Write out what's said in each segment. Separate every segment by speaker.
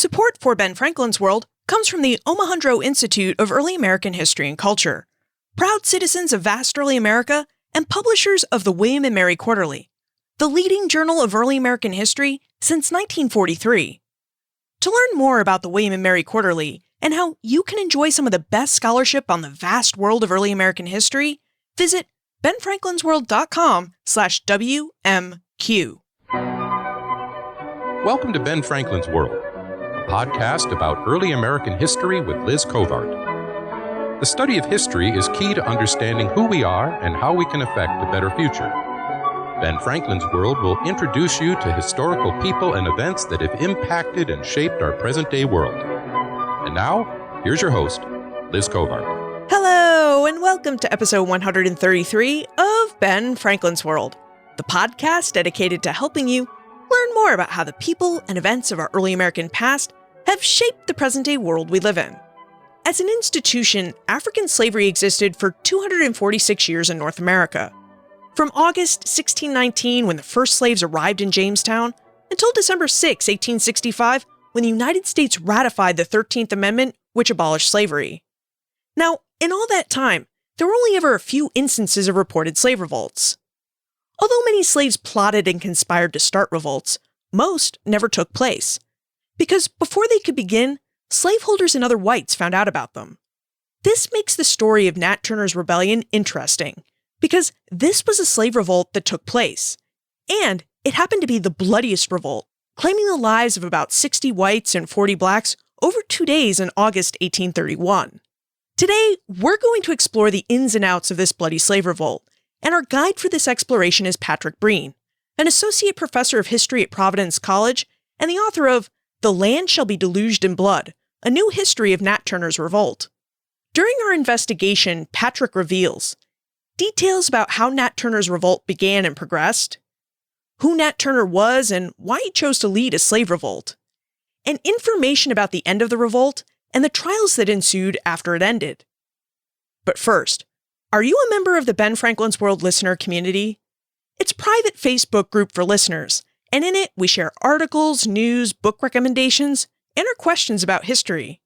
Speaker 1: Support for Ben Franklin's World comes from the Omohundro Institute of Early American History and Culture, proud citizens of vast early America and publishers of the William and Mary Quarterly, the leading journal of early American history since 1943. To learn more about the William and Mary Quarterly and how you can enjoy some of the best scholarship on the vast world of early American history, visit benfranklinsworld.com/WMQ.
Speaker 2: Welcome to Ben Franklin's World, a podcast about early American history with Liz Covart. The study of history is key to understanding who we are and how we can affect a better future. Ben Franklin's World will introduce you to historical people and events that have impacted and shaped our present-day world. And now, here's your host, Liz Covart.
Speaker 1: Hello, and welcome to episode 133 of Ben Franklin's World, the podcast dedicated to helping you learn more about how the people and events of our early American past have shaped the present-day world we live in. As an institution, African slavery existed for 246 years in North America. From August 1619, when the first slaves arrived in Jamestown, until December 6, 1865, when the United States ratified the 13th Amendment, which abolished slavery. Now, in all that time, there were only ever a few instances of reported slave revolts. Although many slaves plotted and conspired to start revolts, most never took place, because before they could begin, slaveholders and other whites found out about them. This makes the story of Nat Turner's Rebellion interesting, because this was a slave revolt that took place, and it happened to be the bloodiest revolt, claiming the lives of about 60 whites and 40 blacks over 2 days in August 1831. Today, we're going to explore the ins and outs of this bloody slave revolt, and our guide for this exploration is Patrick Breen, an associate professor of history at Providence College and the author of The Land Shall Be Deluged in Blood, a new history of Nat Turner's Revolt. During our investigation, Patrick reveals details about how Nat Turner's revolt began and progressed, who Nat Turner was and why he chose to lead a slave revolt, and information about the end of the revolt and the trials that ensued after it ended. But first, are you a member of the Ben Franklin's World listener community? It's a private Facebook group for listeners, and in it we share articles, news, book recommendations, and our questions about history.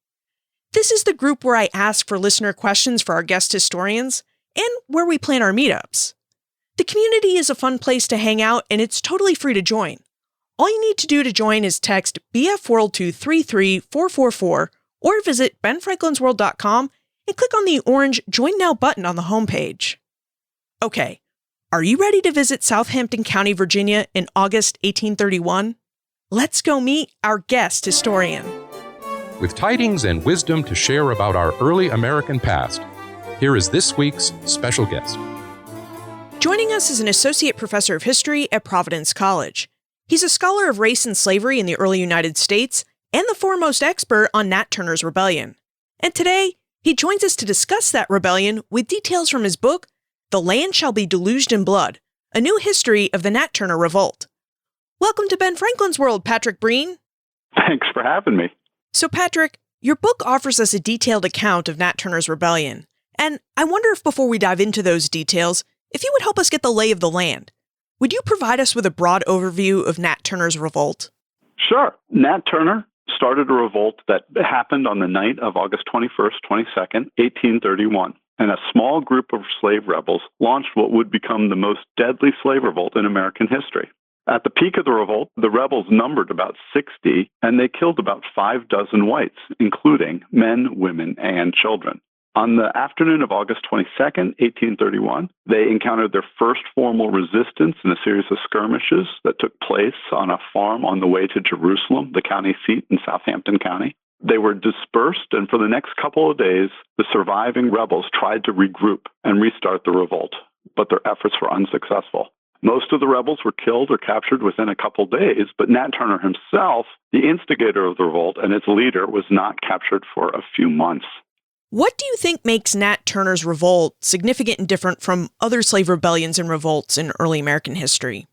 Speaker 1: This is the group where I ask for listener questions for our guest historians, and where we plan our meetups. The community is a fun place to hang out, and it's totally free to join. All you need to do to join is text BFWorld to 33444 or visit benfranklinsworld.com and click on the orange Join Now button on the homepage. Okay, are you ready to visit Southampton County, Virginia in August 1831? Let's go meet our guest historian.
Speaker 2: With tidings and wisdom to share about our early American past, here is this week's special guest.
Speaker 1: Joining us is an associate professor of history at Providence College. He's a scholar of race and slavery in the early United States and the foremost expert on Nat Turner's Rebellion. And today, he joins us to discuss that rebellion with details from his book, The Land Shall Be Deluged in Blood, a new history of the Nat Turner Revolt. Welcome to Ben Franklin's World, Patrick Breen.
Speaker 3: Thanks for having me.
Speaker 1: So Patrick, your book offers us a detailed account of Nat Turner's Rebellion. And I wonder if before we dive into those details, if you would help us get the lay of the land. Would you provide us with a broad overview of Nat Turner's revolt?
Speaker 3: Sure. Nat Turner started a revolt that happened on the night of August 21st, 22nd, 1831. And a small group of slave rebels launched what would become the most deadly slave revolt in American history. At the peak of the revolt, the rebels numbered about 60, and they killed about 6 whites, including men, women, and children. On the afternoon of August 22nd, 1831, they encountered their first formal resistance in a series of skirmishes that took place on a farm on the way to Jerusalem, the county seat in Southampton County. They were dispersed, and for the next couple of days, the surviving rebels tried to regroup and restart the revolt, but their efforts were unsuccessful. Most of the rebels were killed or captured within a couple days, but Nat Turner himself, the instigator of the revolt and its leader, was not captured for a few months.
Speaker 1: What do you think makes Nat Turner's revolt significant and different from other slave rebellions and revolts in early American history?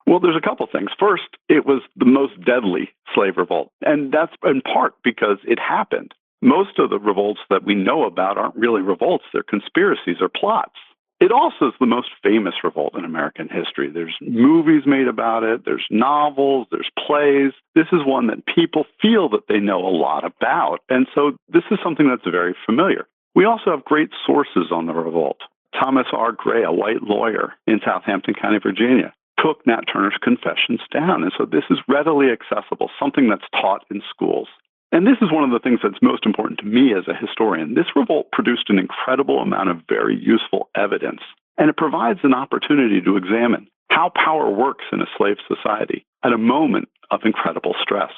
Speaker 3: Well, there's a couple things. First, it was the most deadly slave revolt, and that's in part because it happened. Most of the revolts that we know about aren't really revolts. They're conspiracies or plots. It also is the most famous revolt in American history. There's movies made about it, there's novels, there's plays. This is one that people feel that they know a lot about. And so this is something that's very familiar. We also have great sources on the revolt. Thomas R. Gray, a white lawyer in Southampton County, Virginia, took Nat Turner's Confessions down. And so this is readily accessible, something that's taught in schools. And this is one of the things that's most important to me as a historian. This revolt produced an incredible amount of very useful evidence, and it provides an opportunity to examine how power works in a slave society at a moment of incredible stress.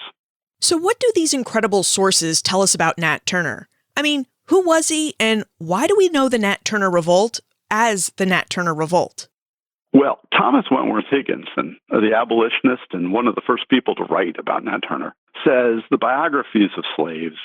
Speaker 1: So what do these incredible sources tell us about Nat Turner? I mean, who was he, and why do we know the Nat Turner Revolt as the Nat Turner Revolt?
Speaker 3: Well, Thomas Wentworth Higginson, the abolitionist and one of the first people to write about Nat Turner, says the biographies of slaves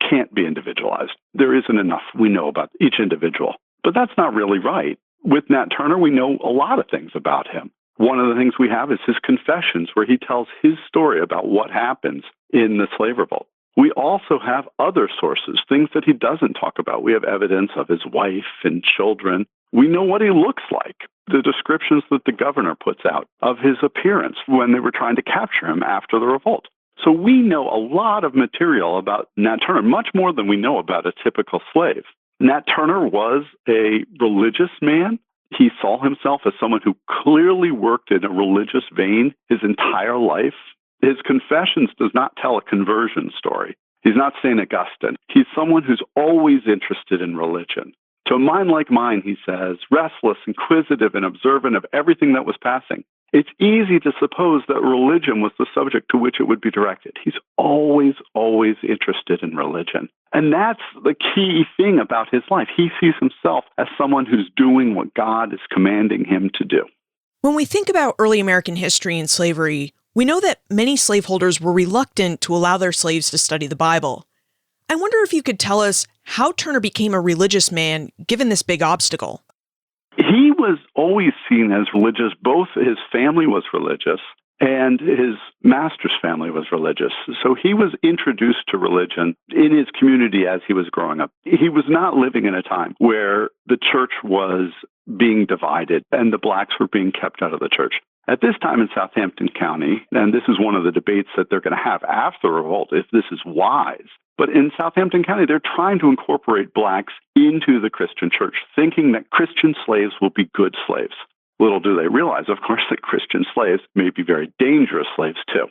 Speaker 3: can't be individualized. There isn't enough we know about each individual. But that's not really right. With Nat Turner, we know a lot of things about him. One of the things we have is his Confessions, where he tells his story about what happens in the slave revolt. We also have other sources, things that he doesn't talk about. We have evidence of his wife and children. We know what he looks like, the descriptions that the governor puts out of his appearance when they were trying to capture him after the revolt. So we know a lot of material about Nat Turner, much more than we know about a typical slave. Nat Turner was a religious man. He saw himself as someone who clearly worked in a religious vein his entire life. His Confessions does not tell a conversion story. He's not St. Augustine. He's someone who's always interested in religion. To a mind like mine, he says, restless, inquisitive, and observant of everything that was passing, it's easy to suppose that religion was the subject to which it would be directed. He's always, always interested in religion. And that's the key thing about his life. He sees himself as someone who's doing what God is commanding him to do.
Speaker 1: When we think about early American history and slavery, we know that many slaveholders were reluctant to allow their slaves to study the Bible. I wonder if you could tell us how Turner became a religious man, given this big obstacle.
Speaker 3: He was always seen as religious. Both his family was religious and his master's family was religious. So he was introduced to religion in his community as he was growing up. He was not living in a time where the church was being divided and the blacks were being kept out of the church. At this time in Southampton County, and this is one of the debates that they're going to have after the revolt, if this is wise, but in Southampton County, they're trying to incorporate blacks into the Christian church, thinking that Christian slaves will be good slaves. Little do they realize, of course, that Christian slaves may be very dangerous slaves too.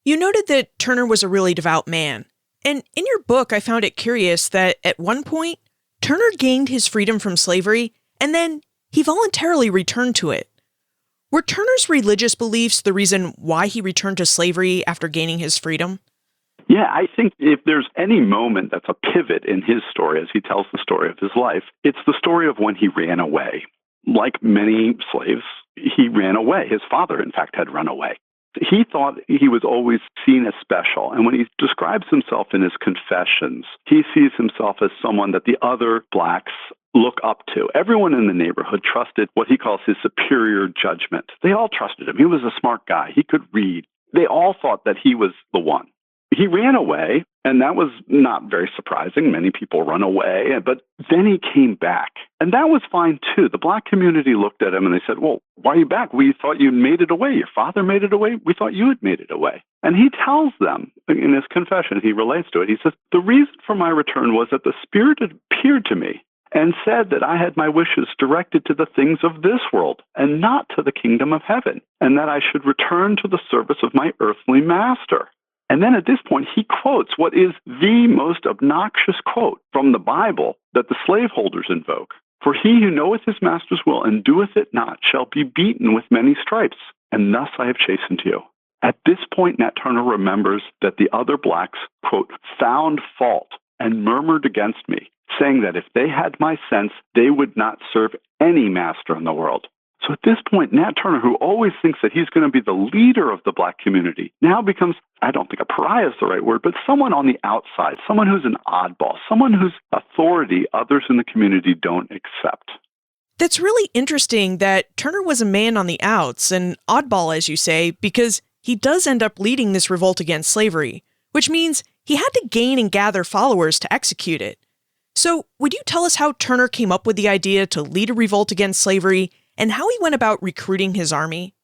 Speaker 1: You noted that Turner was a really devout man. And in your book, I found it curious that at one point, Turner gained his freedom from slavery, and then he voluntarily returned to it. Were Turner's religious beliefs the reason why he returned to slavery after gaining his freedom?
Speaker 3: Yeah, I think if there's any moment that's a pivot in his story as he tells the story of his life, it's the story of when he ran away. Like many slaves, he ran away. His father, in fact, had run away. He thought he was always seen as special. And when he describes himself in his Confessions, he sees himself as someone that the other blacks look up to. Everyone in the neighborhood trusted what he calls his superior judgment. They all trusted him. He was a smart guy. He could read. They all thought that he was the one. He ran away, and that was not very surprising. Many people run away, but then he came back. And that was fine, too. The black community looked at him and they said, well, why are you back? We thought you made it away. Your father made it away. We thought you had made it away. And he tells them in his confession, he relates to it. He says, the reason for my return was that the Spirit had appeared to me and said that I had my wishes directed to the things of this world and not to the kingdom of heaven, and that I should return to the service of my earthly master. And then at this point, he quotes what is the most obnoxious quote from the Bible that the slaveholders invoke. For he who knoweth his master's will and doeth it not shall be beaten with many stripes, and thus I have chastened you. At this point, Nat Turner remembers that the other blacks, quote, found fault and murmured against me, saying that if they had my sense, they would not serve any master in the world. So at this point, Nat Turner, who always thinks that he's going to be the leader of the black community, now becomes, I don't think a pariah is the right word, but someone on the outside, someone who's an oddball, someone whose authority others in the community don't accept.
Speaker 1: That's really interesting that Turner was a man on the outs, an oddball, as you say, because he does end up leading this revolt against slavery, which means he had to gain and gather followers to execute it. So, would you tell us how Turner came up with the idea to lead a revolt against slavery and how he went about recruiting his army?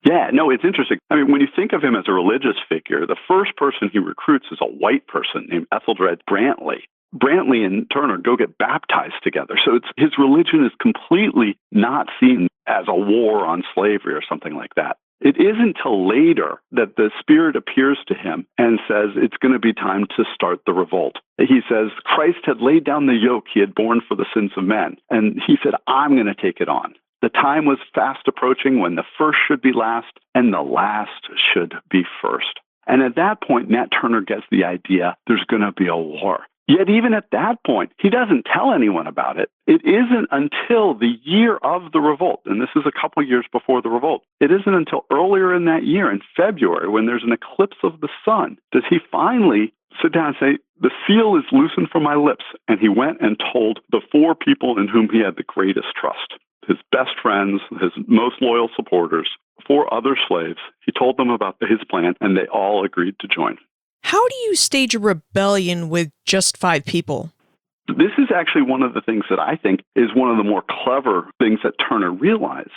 Speaker 3: Yeah, no, it's interesting. I mean, when you think of him as a religious figure, the first person he recruits is a white person named Ethelred Brantley. Brantley and Turner go get baptized together. So his religion is completely not seen as a war on slavery or something like that. It isn't until later that the Spirit appears to him and says it's going to be time to start the revolt. He says Christ had laid down the yoke he had borne for the sins of men. And he said, I'm going to take it on. The time was fast approaching when the first should be last and the last should be first. And at that point, Nat Turner gets the idea there's going to be a war. Yet even at that point, he doesn't tell anyone about it. It isn't until the year of the revolt, and this is a couple of years before the revolt, it isn't until earlier in that year, in February, when there's an eclipse of the sun, does he finally sit down and say, the seal is loosened from my lips. And he went and told the 4 people in whom he had the greatest trust, his best friends, his most loyal supporters, 4 other slaves. He told them about his plan, and they all agreed to join.
Speaker 1: How do you stage a rebellion with just 5 people?
Speaker 3: This is actually one of the things that I think is one of the more clever things that Turner realized.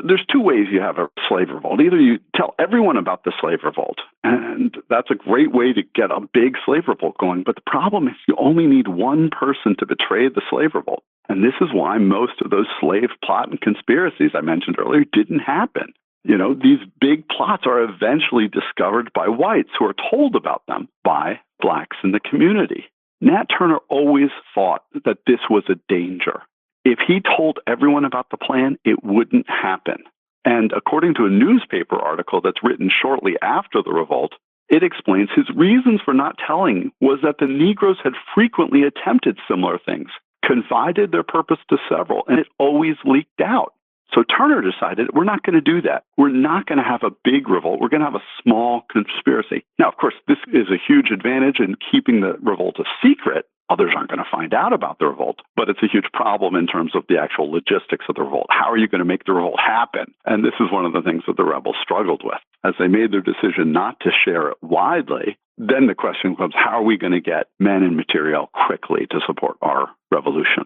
Speaker 3: There's 2 ways you have a slave revolt. Either you tell everyone about the slave revolt, and that's a great way to get a big slave revolt going. But the problem is you only need one person to betray the slave revolt. And this is why most of those slave plot and conspiracies I mentioned earlier didn't happen. You know, these big plots are eventually discovered by whites who are told about them by blacks in the community. Nat Turner always thought that this was a danger. If he told everyone about the plan, it wouldn't happen. And according to a newspaper article that's written shortly after the revolt, it explains his reasons for not telling was that the Negroes had frequently attempted similar things, confided their purpose to several, and it always leaked out. So Turner decided, we're not going to do that. We're not going to have a big revolt. We're going to have a small conspiracy. Now, of course, this is a huge advantage in keeping the revolt a secret. Others aren't going to find out about the revolt, but it's a huge problem in terms of the actual logistics of the revolt. How are you going to make the revolt happen? And this is one of the things that the rebels struggled with. As they made their decision not to share it widely, then the question becomes, how are we going to get men and material quickly to support our revolution?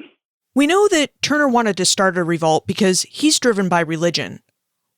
Speaker 1: We know that Turner wanted to start a revolt because he's driven by religion.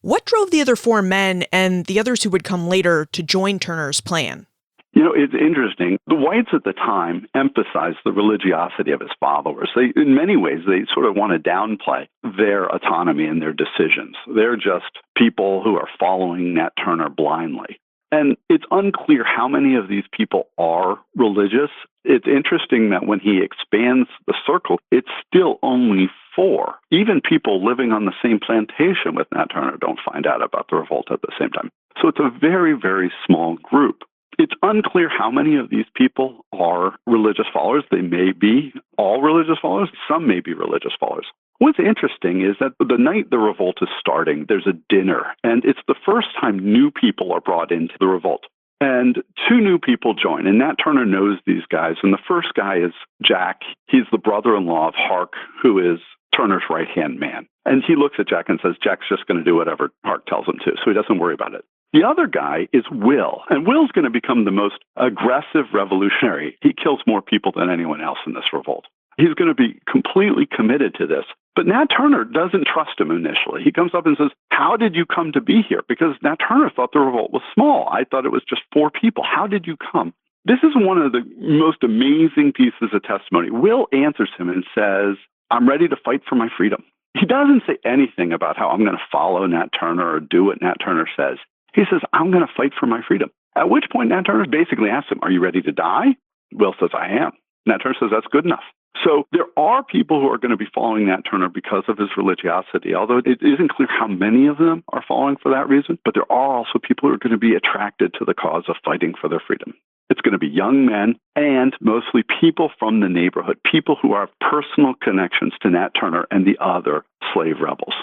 Speaker 1: What drove the other 4 men and the others who would come later to join Turner's plan?
Speaker 3: You know, it's interesting. The whites at the time emphasized the religiosity of his followers. In many ways, they sort of want to downplay their autonomy and their decisions. They're just people who are following Nat Turner blindly. And it's unclear how many of these people are religious. It's interesting that when he expands the circle, it's still only 4. Even people living on the same plantation with Nat Turner don't find out about the revolt at the same time. So it's a very, very small group. It's unclear how many of these people are religious followers. They may be all religious followers. Some may be religious followers. What's interesting is that the night the revolt is starting, there's a dinner, and it's the first time new people are brought into the revolt. And 2 new people join, and Nat Turner knows these guys. And the first guy is Jack. He's the brother-in-law of Hark, who is Turner's right-hand man. And he looks at Jack and says, Jack's just going to do whatever Hark tells him to, so he doesn't worry about it. The other guy is Will, and Will's going to become the most aggressive revolutionary. He kills more people than anyone else in this revolt. He's going to be completely committed to this. But Nat Turner doesn't trust him initially. He comes up and says, how did you come to be here? Because Nat Turner thought the revolt was small. I thought it was just 4 people. How did you come? This is one of the most amazing pieces of testimony. Will answers him and says, I'm ready to fight for my freedom. He doesn't say anything about how I'm going to follow Nat Turner or do what Nat Turner says. He says, I'm going to fight for my freedom. At which point Nat Turner basically asks him, are you ready to die? Will says, I am. Nat Turner says, that's good enough. So there are people who are going to be following Nat Turner because of his religiosity, although it isn't clear how many of them are following for that reason. But there are also people who are going to be attracted to the cause of fighting for their freedom. It's going to be young men and mostly people from the neighborhood, people who have personal connections to Nat Turner and the other slave rebels.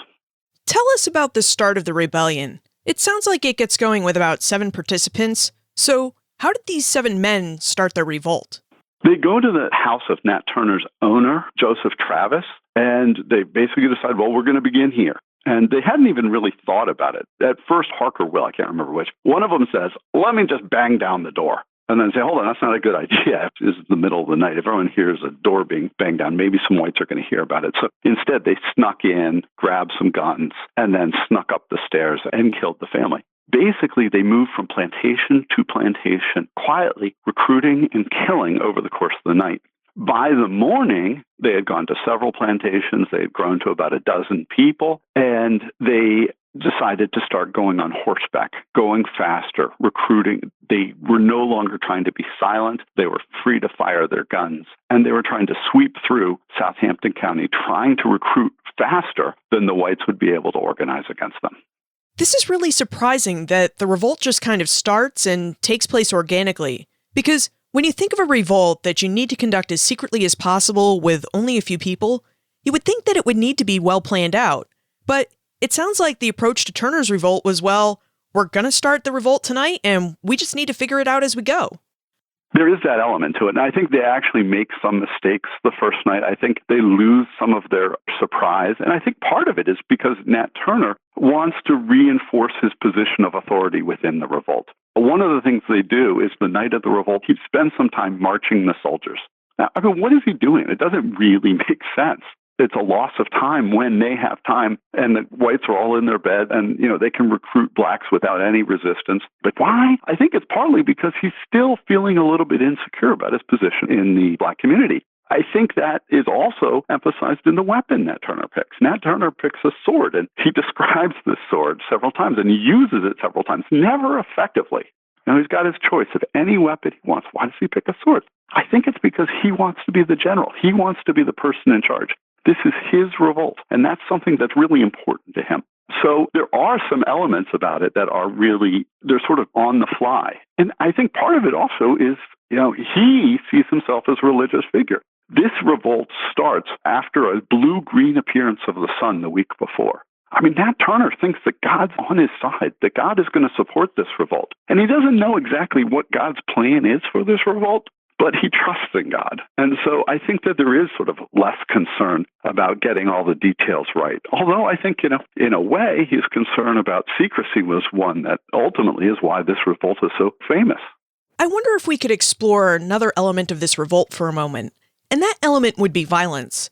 Speaker 1: Tell us about the start of the rebellion. It sounds like it gets going with about 7 participants. So how did these 7 men start their revolt?
Speaker 3: They go to the house of Nat Turner's owner, Joseph Travis, and they basically decide, well, we're going to begin here. And they hadn't even really thought about it. At first, Hark or Will, I can't remember which, one of them says, let me just bang down the door. and then say, hold on, that's not a good idea. This is the middle of the night. If everyone hears a door being banged down, maybe some whites are going to hear about it. So instead, they snuck in, grabbed some guns, and then snuck up the stairs and killed the family. Basically, they moved from plantation to plantation, quietly recruiting and killing over the course of the night. By the morning, they had gone to several plantations. They had grown to about a dozen people, and they decided to start going on horseback, going faster, recruiting. They were no longer trying to be silent. They were free to fire their guns, and they were trying to sweep through Southampton County, trying to recruit faster than the whites would be able to organize against them.
Speaker 1: This is really surprising that the revolt just kind of starts and takes place organically, because when you think of a revolt that you need to conduct as secretly as possible with only a few people, you would think that it would need to be well planned out. But it sounds like the approach to Turner's revolt was, well, we're going to start the revolt tonight, and we just need to figure it out as we go.
Speaker 3: There is that element to it, and I think they actually make some mistakes the first night. I think they lose some of their surprise, and I think part of it is because Nat Turner wants to reinforce his position of authority within the revolt. One of the things they do is the night of the revolt, he spends some time marching the soldiers. Now, I mean, what is he doing? It doesn't really make sense. It's a loss of time when they have time and the whites are all in their bed and, they can recruit blacks without any resistance. But why? I think it's partly because he's still feeling a little bit insecure about his position in the black community. I think that is also emphasized in the weapon Nat Turner picks. Nat Turner picks a sword, and he describes this sword several times, and he uses it several times, never effectively. Now, he's got his choice of any weapon he wants. Why does he pick a sword? I think it's because he wants to be the general. He wants to be the person in charge. This is his revolt, and that's something that's really important to him. So there are some elements about it that are really, they're sort of on the fly. And I think part of it also is, he sees himself as a religious figure. This revolt starts after a blue-green appearance of the sun the week before. I mean, Nat Turner thinks that God's on his side, that God is going to support this revolt. And he doesn't know exactly what God's plan is for this revolt, but he trusts in God. And so I think that there is sort of less concern about getting all the details right. Although I think, in a way, his concern about secrecy was one that ultimately is why this revolt is so famous.
Speaker 1: I wonder if we could explore another element of this revolt for a moment, and that element would be violence.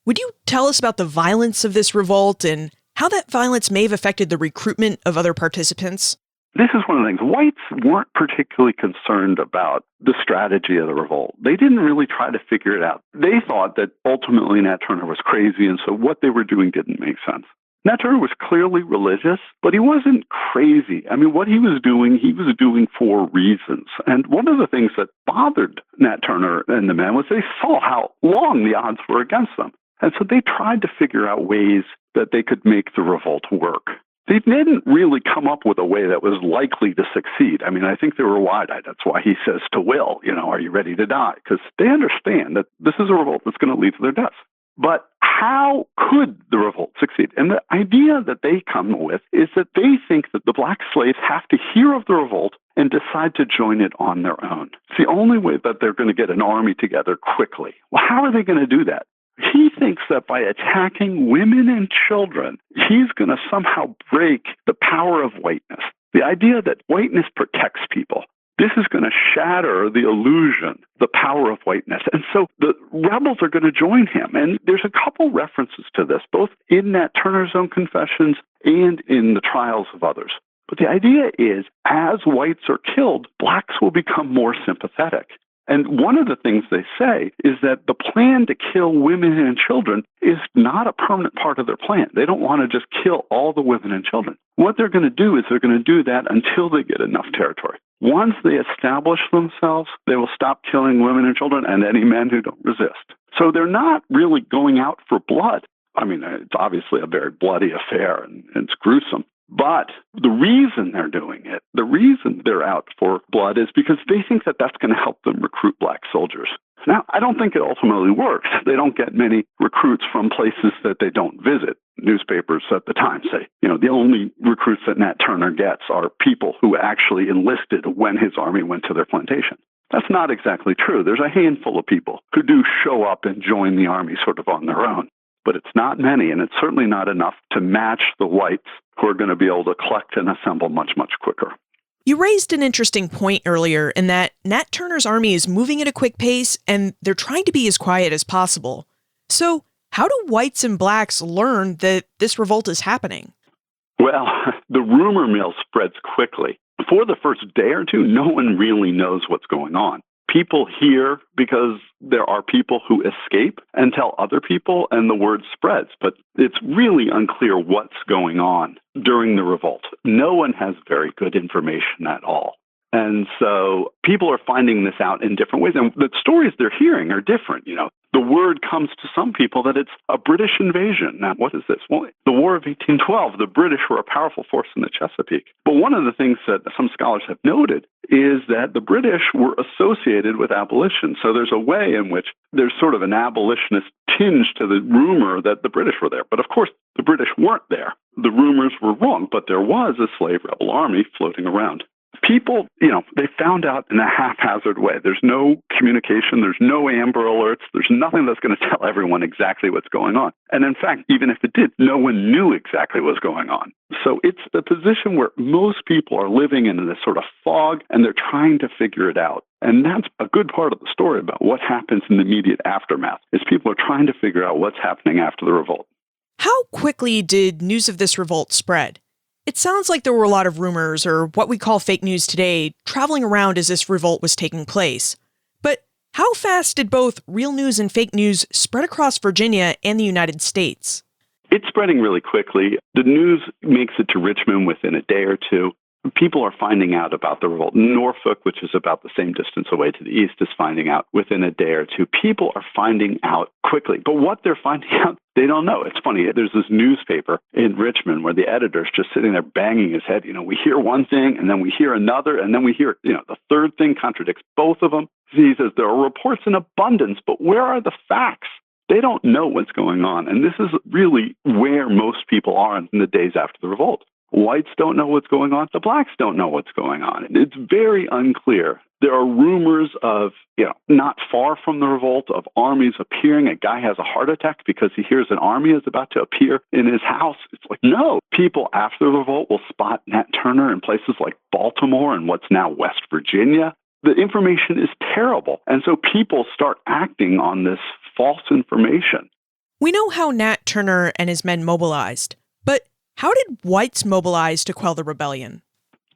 Speaker 1: Would you tell us about the violence of this revolt and how that violence may have affected the recruitment of other participants?
Speaker 3: This is one of the things. Whites weren't particularly concerned about the strategy of the revolt. They didn't really try to figure it out. They thought that ultimately Nat Turner was crazy, and so what they were doing didn't make sense. Nat Turner was clearly religious, but he wasn't crazy. I mean, what he was doing for reasons. And one of the things that bothered Nat Turner and the men was they saw how long the odds were against them. And so they tried to figure out ways that they could make the revolt work. They didn't really come up with a way that was likely to succeed. I mean, I think they were wide-eyed. That's why he says to Will, are you ready to die? Because they understand that this is a revolt that's going to lead to their deaths. But how could the revolt succeed? And the idea that they come with is that they think that the black slaves have to hear of the revolt and decide to join it on their own. It's the only way that they're going to get an army together quickly. Well, how are they going to do that? He thinks that by attacking women and children, he's going to somehow break the power of whiteness. The idea that whiteness protects people. This is going to shatter the illusion, the power of whiteness. And so the rebels are going to join him. And there's a couple references to this, both in Nat Turner's own confessions and in the trials of others. But the idea is, as whites are killed, blacks will become more sympathetic. And one of the things they say is that the plan to kill women and children is not a permanent part of their plan. They don't want to just kill all the women and children. What they're going to do is they're going to do that until they get enough territory. Once they establish themselves, they will stop killing women and children and any men who don't resist. So they're not really going out for blood. I mean, it's obviously a very bloody affair and it's gruesome. But the reason they're doing it, the reason they're out for blood is because they think that that's going to help them recruit black soldiers. Now, I don't think it ultimately works. They don't get many recruits from places that they don't visit. Newspapers at the time say, the only recruits that Nat Turner gets are people who actually enlisted when his army went to their plantation. That's not exactly true. There's a handful of people who do show up and join the army sort of on their own. But it's not many, and it's certainly not enough to match the whites who are going to be able to collect and assemble much, much quicker.
Speaker 1: You raised an interesting point earlier in that Nat Turner's army is moving at a quick pace and they're trying to be as quiet as possible. So, how do whites and blacks learn that this revolt is happening?
Speaker 3: Well, the rumor mill spreads quickly. For the first day or two, no one really knows what's going on. People hear because there are people who escape and tell other people, and the word spreads. But it's really unclear what's going on during the revolt. No one has very good information at all. And so people are finding this out in different ways. And the stories they're hearing are different. The word comes to some people that it's a British invasion. Now, what is this? Well, the War of 1812, the British were a powerful force in the Chesapeake. But one of the things that some scholars have noted is that the British were associated with abolition. So there's a way in which there's sort of an abolitionist tinge to the rumor that the British were there. But of course, the British weren't there. The rumors were wrong, but there was a slave rebel army floating around. People, they found out in a haphazard way. There's no communication. There's no Amber Alerts. There's nothing that's going to tell everyone exactly what's going on. And in fact, even if it did, no one knew exactly what was going on. So it's the position where most people are living in this sort of fog, and they're trying to figure it out. And that's a good part of the story about what happens in the immediate aftermath, is people are trying to figure out what's happening after the revolt.
Speaker 1: How quickly did news of this revolt spread? It sounds like there were a lot of rumors, or what we call fake news today, traveling around as this revolt was taking place. But how fast did both real news and fake news spread across Virginia and the United States?
Speaker 3: It's spreading really quickly. The news makes it to Richmond within a day or two. People are finding out about the revolt. Norfolk, which is about the same distance away to the east, is finding out within a day or two. People are finding out quickly. But what they're finding out, they don't know. It's funny. There's this newspaper in Richmond where the editor's just sitting there banging his head. We hear one thing, and then we hear another, and then we hear, the third thing contradicts both of them. He says there are reports in abundance, but where are the facts? They don't know what's going on. And this is really where most people are in the days after the revolt. Whites don't know what's going on. The blacks don't know what's going on. It's very unclear. There are rumors of, not far from the revolt, of armies appearing. A guy has a heart attack because he hears an army is about to appear in his house. It's like, no. People after the revolt will spot Nat Turner in places like Baltimore and what's now West Virginia. The information is terrible. And so people start acting on this false information.
Speaker 1: We know how Nat Turner and his men mobilized, but how did whites mobilize to quell the rebellion?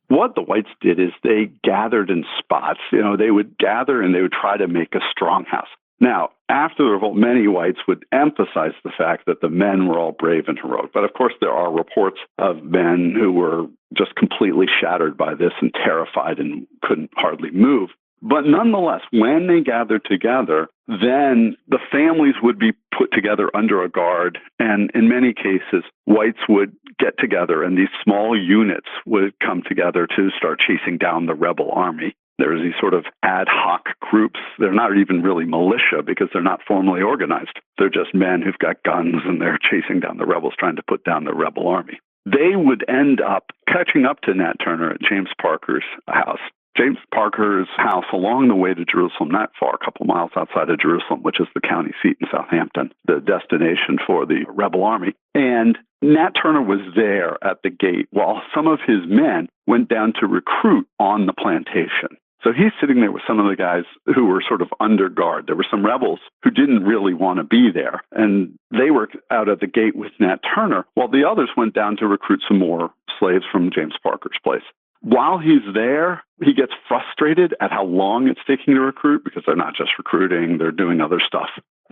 Speaker 3: What the whites did is they gathered in spots. They would gather and they would try to make a strong house. Now, after the revolt, many whites would emphasize the fact that the men were all brave and heroic. But of course, there are reports of men who were just completely shattered by this and terrified and couldn't hardly move. But nonetheless, when they gathered together, then the families would be put together under a guard. And in many cases, whites would get together and these small units would come together to start chasing down the rebel army. There's these sort of ad hoc groups. They're not even really militia because they're not formally organized. They're just men who've got guns and they're chasing down the rebels, trying to put down the rebel army. They would end up catching up to Nat Turner at James Parker's house. James Parker's house along the way to Jerusalem, not far, a couple miles outside of Jerusalem, which is the county seat in Southampton, the destination for the rebel army. And Nat Turner was there at the gate while some of his men went down to recruit on the plantation. So he's sitting there with some of the guys who were sort of under guard. There were some rebels who didn't really want to be there, and they were out at the gate with Nat Turner, while the others went down to recruit some more slaves from James Parker's place. While he's there, he gets frustrated at how long it's taking to recruit because they're not just recruiting, they're doing other stuff.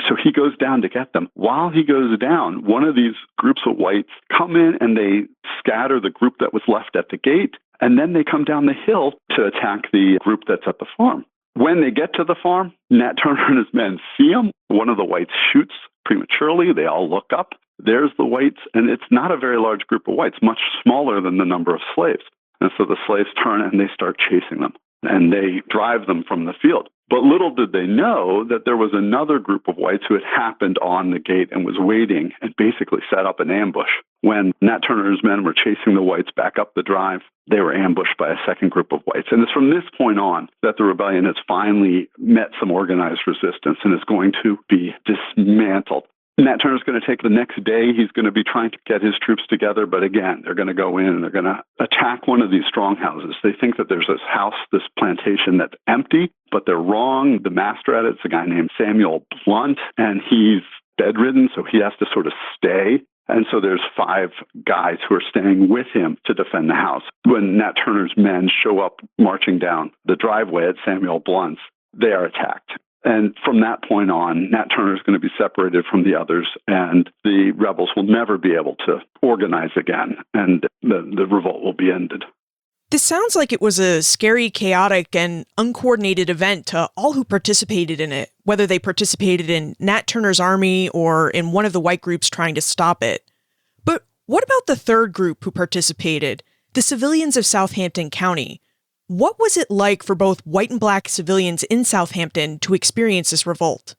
Speaker 3: So he goes down to get them. While he goes down, one of these groups of whites come in and they scatter the group that was left at the gate, and then they come down the hill to attack the group that's at the farm. When they get to the farm, Nat Turner and his men see him. One of the whites shoots prematurely. They all look up. There's the whites, and it's not a very large group of whites, much smaller than the number of slaves. And so the slaves turn and they start chasing them, and they drive them from the field. But little did they know that there was another group of whites who had happened on the gate and was waiting and basically set up an ambush. When Nat Turner's men were chasing the whites back up the drive, they were ambushed by a second group of whites. And it's from this point on that the rebellion has finally met some organized resistance and is going to be dismantled. Nat Turner's going to take the next day. He's going to be trying to get his troops together. But again, they're going to go in and they're going to attack one of these strong houses. They think that there's this house, this plantation that's empty, but they're wrong. The master at it's a guy named Samuel Blunt, and he's bedridden, so he has to sort of stay. And so there's 5 guys who are staying with him to defend the house. When Nat Turner's men show up marching down the driveway at Samuel Blunt's, they are attacked. And from that point on, Nat Turner is going to be separated from the others, and the rebels will never be able to organize again, and the revolt will be ended.
Speaker 1: This sounds like it was a scary, chaotic, and uncoordinated event to all who participated in it, whether they participated in Nat Turner's army or in one of the white groups trying to stop it. But what about the third group who participated, the civilians of Southampton County? What was it like for both white and black civilians in Southampton to experience this revolt?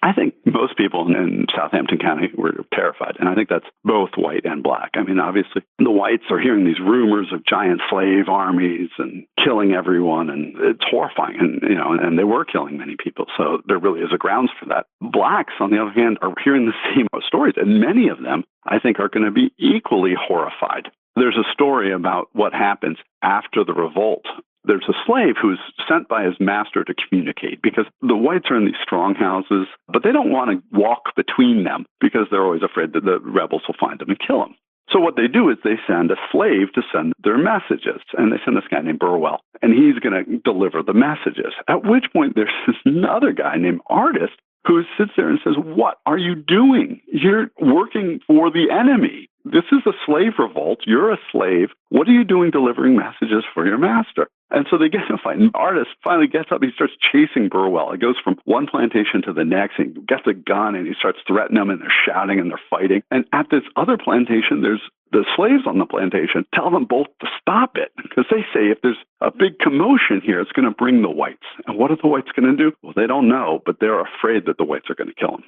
Speaker 3: I think most people in Southampton County were terrified, and I think that's both white and black. I mean, obviously, the whites are hearing these rumors of giant slave armies and killing everyone, and it's horrifying, and they were killing many people, so there really is a grounds for that. Blacks, on the other hand, are hearing the same stories, and many of them, I think, are going to be equally horrified. There's a story about what happens after the revolt. There's a slave who's sent by his master to communicate because the whites are in these strong houses, but they don't want to walk between them because they're always afraid that the rebels will find them and kill them. So what they do is they send a slave to send their messages, and they send this guy named Burwell, and he's going to deliver the messages, at which point there's this another guy named Artist who sits there and says, "What are you doing? You're working for the enemy. This is a slave revolt. You're a slave. What are you doing delivering messages for your master?" And so they get in a fight. And Artist finally gets up. He starts chasing Burwell. It goes from one plantation to the next. And he gets a gun and he starts threatening them. And they're shouting and they're fighting. And at this other plantation, there's the slaves on the plantation tell them both to stop it because they say if there's a big commotion here, it's going to bring the whites. And what are the whites going to do? Well, they don't know, but they're afraid that the whites are going to kill them.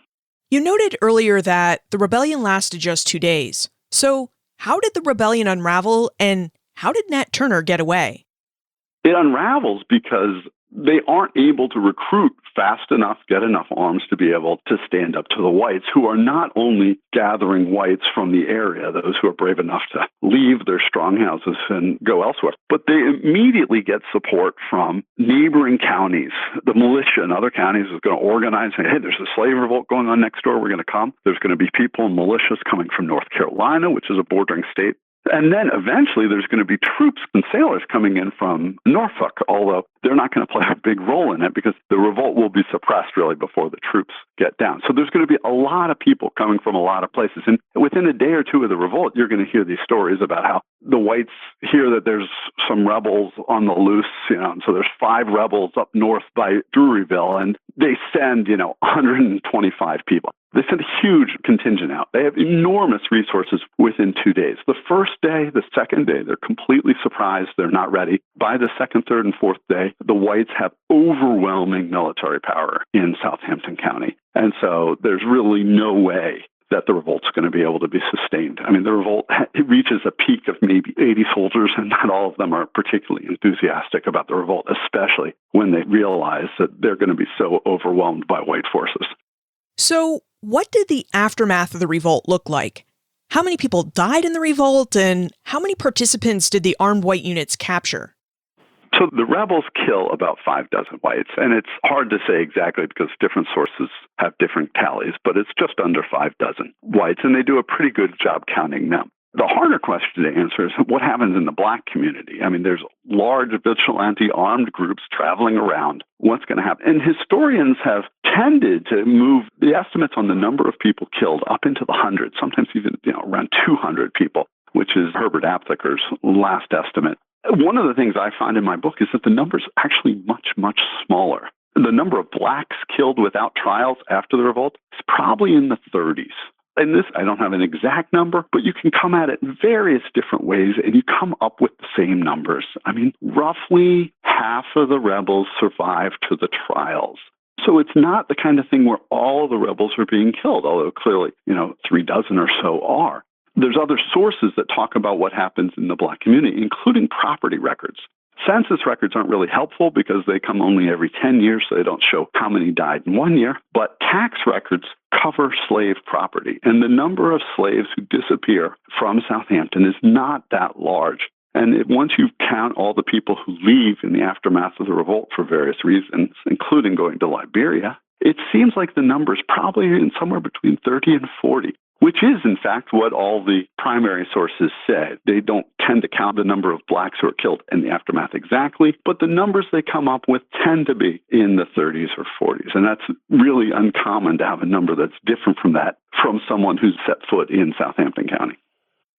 Speaker 1: You noted earlier that the rebellion lasted just 2 days. So how did the rebellion unravel, and how did Nat Turner get away?
Speaker 3: It unravels because they aren't able to recruit fast enough, get enough arms to be able to stand up to the whites, who are not only gathering whites from the area, those who are brave enough to leave their strong houses and go elsewhere, but they immediately get support from neighboring counties. The militia in other counties is going to organize and say, hey, there's a slave revolt going on next door. We're going to come. There's going to be people and militias coming from North Carolina, which is a bordering state. And then eventually there's going to be troops and sailors coming in from Norfolk, although they're not going to play a big role in it because the revolt will be suppressed really before the troops get down. So there's going to be a lot of people coming from a lot of places. And within a day or two of the revolt, you're going to hear these stories about how the whites hear that there's some rebels on the loose, and so there's 5 rebels up north by Druryville, and they send, 125 people. They send a huge contingent out. They have enormous resources within 2 days. The first day, the second day, they're completely surprised. They're not ready. By the second, third, and fourth day, the whites have overwhelming military power in Southampton County. And so there's really no way that the revolt's going to be able to be sustained. I mean, the revolt reaches a peak of maybe 80 soldiers, and not all of them are particularly enthusiastic about the revolt, especially when they realize that they're going to be so overwhelmed by white forces.
Speaker 1: So what did the aftermath of the revolt look like? How many people died in the revolt, and how many participants did the armed white units capture?
Speaker 3: So the rebels kill about 6 whites, and it's hard to say exactly because different sources have different tallies, but it's just under 6 whites, and they do a pretty good job counting them. The harder question to answer is what happens in the black community? I mean, there's large vigilante armed groups traveling around. What's going to happen? And historians have tended to move the estimates on the number of people killed up into the hundreds, sometimes even around 200 people, which is Herbert Aptheker's last estimate. One of the things I find in my book is that the number's actually much, much smaller. The number of blacks killed without trials after the revolt is probably in the 30s. And this, I don't have an exact number, but you can come at it in various different ways, and you come up with the same numbers. I mean, roughly half of the rebels survived to the trials. So it's not the kind of thing where all the rebels are being killed, although clearly, 36 or so are. There's other sources that talk about what happens in the black community, including property records. Census records aren't really helpful because they come only every 10 years, so they don't show how many died in 1 year. But tax records cover slave property, and the number of slaves who disappear from Southampton is not that large. And once you count all the people who leave in the aftermath of the revolt for various reasons, including going to Liberia, it seems like the number is probably in somewhere between 30 and 40. Which is, in fact, what all the primary sources said. They don't tend to count the number of blacks who are killed in the aftermath exactly, but the numbers they come up with tend to be in the 30s or 40s. And that's really uncommon to have a number that's different from that from someone who's set foot in Southampton County.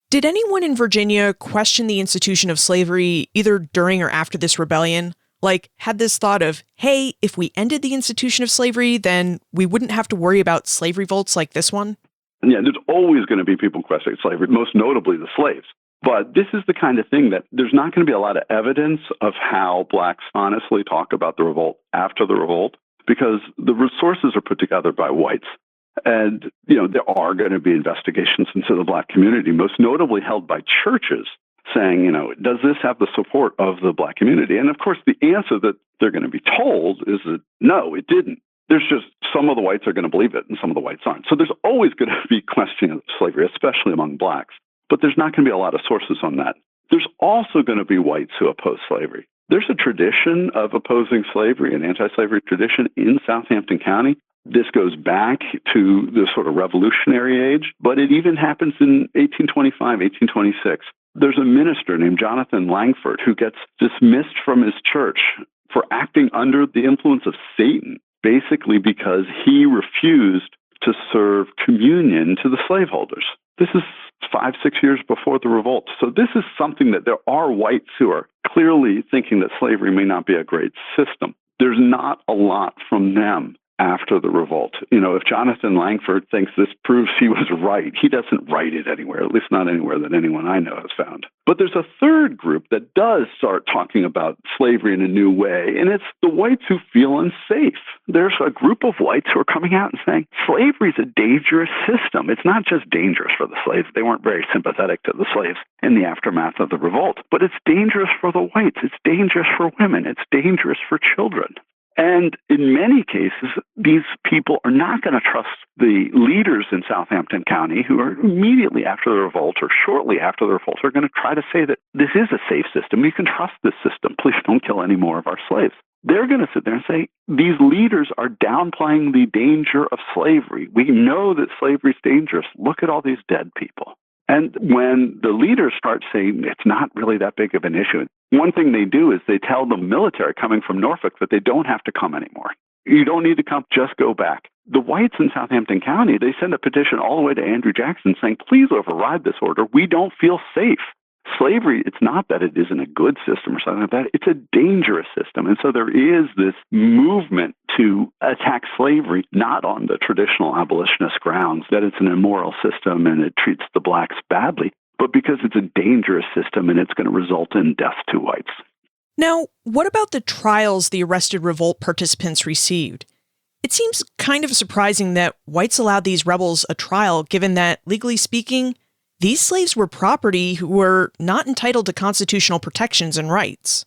Speaker 1: Did anyone in Virginia question the institution of slavery either during or after this rebellion? Like, had this thought of, hey, if we ended the institution of slavery, then we wouldn't have to worry about slave revolts like this one?
Speaker 3: Yeah, there's always going to be people questioning slavery, most notably the slaves. But this is the kind of thing that there's not going to be a lot of evidence of how blacks honestly talk about the revolt after the revolt, because the resources are put together by whites. And, there are going to be investigations into the black community, most notably held by churches, saying, does this have the support of the black community? And of course, the answer that they're going to be told is that no, it didn't. There's just some of the whites are going to believe it and some of the whites aren't. So there's always going to be questioning of slavery, especially among blacks. But there's not going to be a lot of sources on that. There's also going to be whites who oppose slavery. There's a tradition of opposing slavery, an anti-slavery tradition in Southampton County. This goes back to the sort of Revolutionary age, but it even happens in 1825, 1826. There's a minister named Jonathan Langford who gets dismissed from his church for acting under the influence of Satan, basically because he refused to serve communion to the slaveholders. This is 5-6 years before the revolt. So this is something that there are whites who are clearly thinking that slavery may not be a great system. There's not a lot from them after the revolt. If Jonathan Langford thinks this proves he was right, he doesn't write it anywhere, at least not anywhere that anyone I know has found. But there's a third group that does start talking about slavery in a new way, and it's the whites who feel unsafe. There's a group of whites who are coming out and saying, slavery is a dangerous system. It's not just dangerous for the slaves. They weren't very sympathetic to the slaves in the aftermath of the revolt, but it's dangerous for the whites. It's dangerous for women. It's dangerous for children. And in many cases, these people are not going to trust the leaders in Southampton County who are immediately after the revolt or shortly after the revolt are going to try to say that this is a safe system. You can trust this system. Please don't kill any more of our slaves. They're going to sit there and say, these leaders are downplaying the danger of slavery. We know that slavery is dangerous. Look at all these dead people. And when the leaders start saying it's not really that big of an issue, one thing they do is they tell the military coming from Norfolk that they don't have to come anymore. You don't need to come, just go back. The whites in Southampton County, they send a petition all the way to Andrew Jackson saying, please override this order. We don't feel safe. Slavery, it's not that it isn't a good system or something like that. It's a dangerous system. And so there is this movement to attack slavery, not on the traditional abolitionist grounds that it's an immoral system and it treats the blacks badly, but because it's a dangerous system and it's going to result in death to whites.
Speaker 1: Now, what about the trials the arrested revolt participants received? It seems kind of surprising that whites allowed these rebels a trial, given that, legally speaking, these slaves were property who were not entitled to constitutional protections and rights.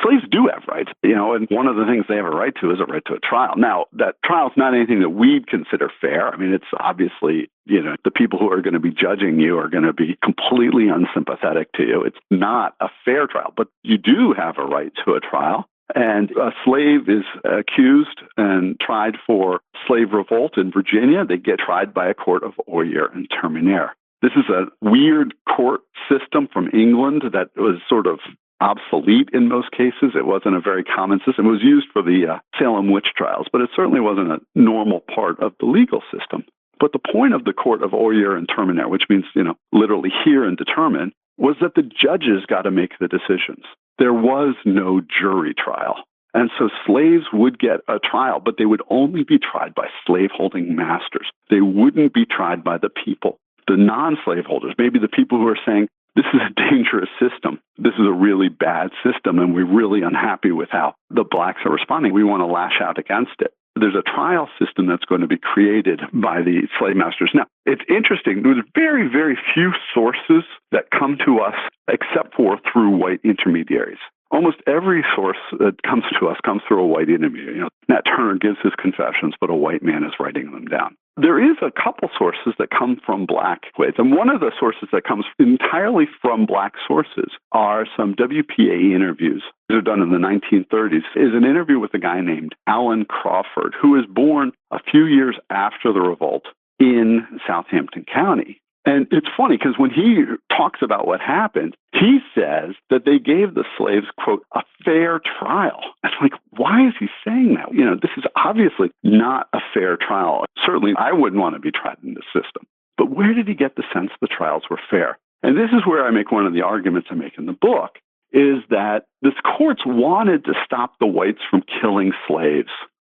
Speaker 3: Slaves do have rights, and one of the things they have a right to is a right to a trial. Now, that trial is not anything that we'd consider fair. I mean, it's obviously, the people who are going to be judging you are going to be completely unsympathetic to you. It's not a fair trial, but you do have a right to a trial. And a slave is accused and tried for slave revolt in Virginia. They get tried by a court of oyer and terminaire. This is a weird court system from England that was sort of obsolete in most cases. It wasn't a very common system. It was used for the Salem witch trials, but it certainly wasn't a normal part of the legal system. But the point of the court of oyer and terminaire, which means, literally hear and determine, was that the judges got to make the decisions. There was no jury trial. And so slaves would get a trial, but they would only be tried by slaveholding masters. They wouldn't be tried by the people. The non-slaveholders, maybe the people who are saying, this is a dangerous system. This is a really bad system, and we're really unhappy with how the blacks are responding. We want to lash out against it. There's a trial system that's going to be created by the slave masters. Now, it's interesting. There's very, very few sources that come to us except for through white intermediaries. Almost every source that comes to us comes through a white interview. Nat Turner gives his confessions, but a white man is writing them down. There is a couple sources that come from black ways. And one of the sources that comes entirely from black sources are some WPA interviews. These are done in the 1930s. Is an interview with a guy named Alan Crawford, who was born a few years after the revolt in Southampton County. And it's funny because when he talks about what happened, he says that they gave the slaves, quote, a fair trial. I'm like, why is he saying that? This is obviously not a fair trial. Certainly, I wouldn't want to be tried in this system. But where did he get the sense the trials were fair? And this is where I make one of the arguments I make in the book, is that the courts wanted to stop the whites from killing slaves.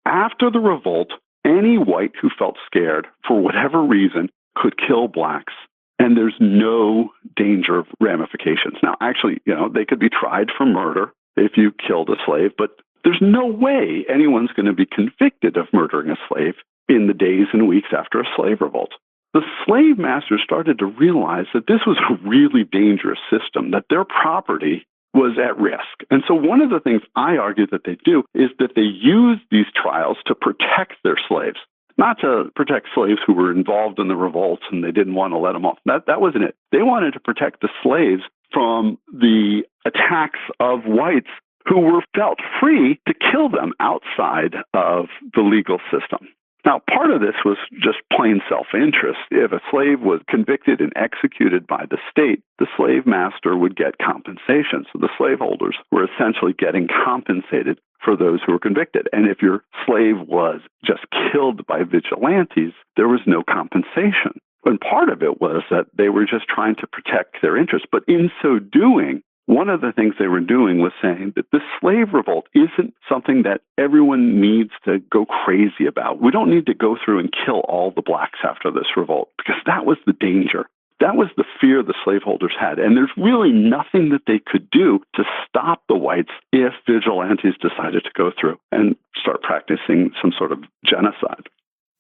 Speaker 3: After the revolt, any white who felt scared, for whatever reason, could kill blacks, and there's no danger of ramifications. Now, actually, they could be tried for murder if you killed a slave, but there's no way anyone's going to be convicted of murdering a slave in the days and weeks after a slave revolt. The slave masters started to realize that this was a really dangerous system, that their property was at risk. And so one of the things I argue that they do is that they use these trials to protect their slaves. Not to protect slaves who were involved in the revolts and they didn't want to let them off. That wasn't it. They wanted to protect the slaves from the attacks of whites who were felt free to kill them outside of the legal system. Now, part of this was just plain self-interest. If a slave was convicted and executed by the state, the slave master would get compensation. So the slaveholders were essentially getting compensated for those who were convicted. And if your slave was just killed by vigilantes, there was no compensation. And part of it was that they were just trying to protect their interests. But in so doing, one of the things they were doing was saying that the slave revolt isn't something that everyone needs to go crazy about. We don't need to go through and kill all the blacks after this revolt, because that was the danger. That was the fear the slaveholders had. And there's really nothing that they could do to stop the whites if vigilantes decided to go through and start practicing some sort of genocide.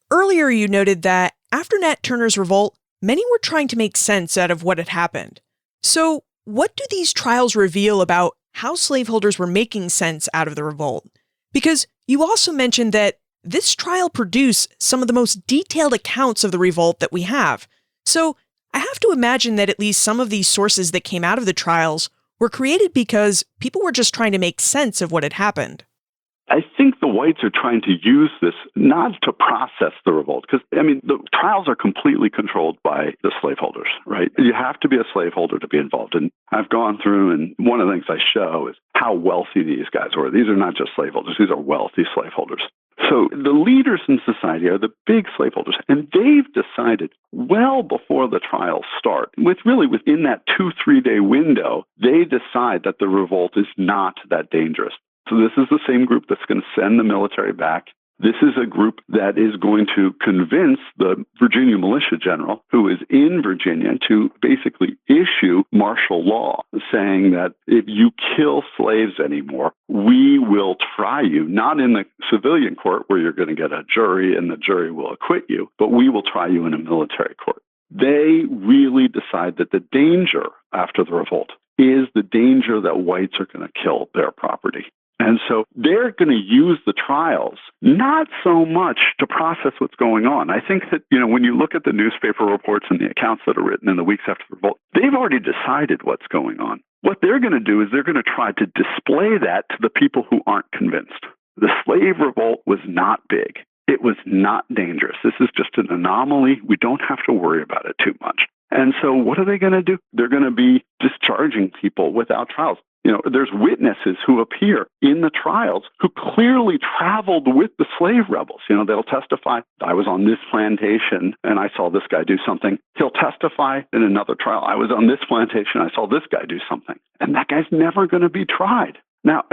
Speaker 1: Earlier, you noted that after Nat Turner's revolt, many were trying to make sense out of what had happened. So, what do these trials reveal about how slaveholders were making sense out of the revolt? Because you also mentioned that this trial produced some of the most detailed accounts of the revolt that we have. So I have to imagine that at least some of these sources that came out of the trials were created because people were just trying to make sense of what had happened.
Speaker 3: I think the whites are trying to use this not to process the revolt, because, the trials are completely controlled by the slaveholders, right? You have to be a slaveholder to be involved. And I've gone through, and one of the things I show is how wealthy these guys were. These are not just slaveholders. These are wealthy slaveholders. So the leaders in society are the big slaveholders, and they've decided well before the trials start, within that 2-3 day window, they decide that the revolt is not that dangerous. So this is the same group that's going to send the military back. This is a group that is going to convince the Virginia militia general, who is in Virginia, to basically issue martial law, saying that if you kill slaves anymore, we will try you, not in the civilian court where you're going to get a jury and the jury will acquit you, but we will try you in a military court. They really decide that the danger after the revolt is the danger that whites are going to kill their property. And so they're going to use the trials not so much to process what's going on. I think that, when you look at the newspaper reports and the accounts that are written in the weeks after the revolt, they've already decided what's going on. What they're going to do is they're going to try to display that to the people who aren't convinced. The slave revolt was not big. It was not dangerous. This is just an anomaly. We don't have to worry about it too much. And so what are they going to do? They're going to be discharging people without trials. There's witnesses who appear in the trials who clearly traveled with the slave rebels. They'll testify, I was on this plantation and I saw this guy do something. He'll testify in another trial, I was on this plantation, I saw this guy do something. And that guy's never going to be tried. Now,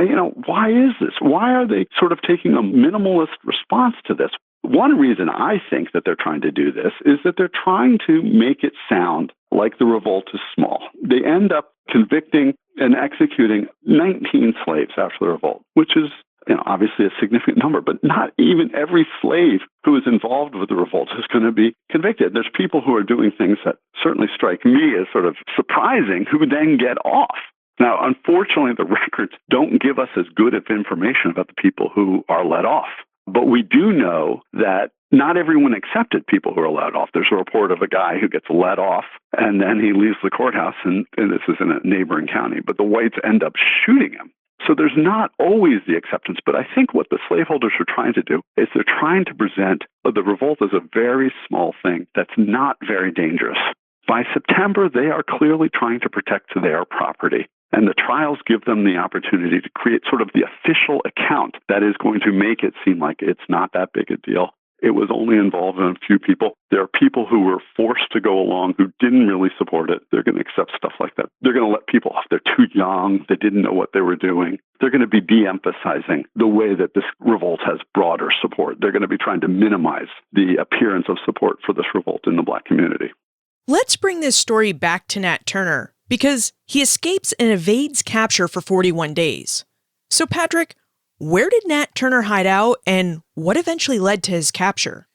Speaker 3: why is this? Why are they sort of taking a minimalist response to this? One reason I think that they're trying to do this is that they're trying to make it sound like the revolt is small. They end up convicting and executing 19 slaves after the revolt, which is obviously a significant number, but not even every slave who is involved with the revolt is going to be convicted. There's people who are doing things that certainly strike me as sort of surprising who then get off. Now, unfortunately, the records don't give us as good of information about the people who are let off. But we do know that not everyone accepted people who are let off. There's a report of a guy who gets let off, and then he leaves the courthouse, and this is in a neighboring county, but the whites end up shooting him. So there's not always the acceptance, but I think what the slaveholders are trying to do is they're trying to present the revolt as a very small thing that's not very dangerous. By September, they are clearly trying to protect their property. And the trials give them the opportunity to create sort of the official account that is going to make it seem like it's not that big a deal. It was only involving a few people. There are people who were forced to go along who didn't really support it. They're going to accept stuff like that. They're going to let people off. They're too young. They didn't know what they were doing. They're going to be de-emphasizing the way that this revolt has broader support. They're going to be trying to minimize the appearance of support for this revolt in the Black community.
Speaker 1: Let's bring this story back to Nat Turner, because he escapes and evades capture for 41 days. So, Patrick, where did Nat Turner hide out, and what eventually led to his capture?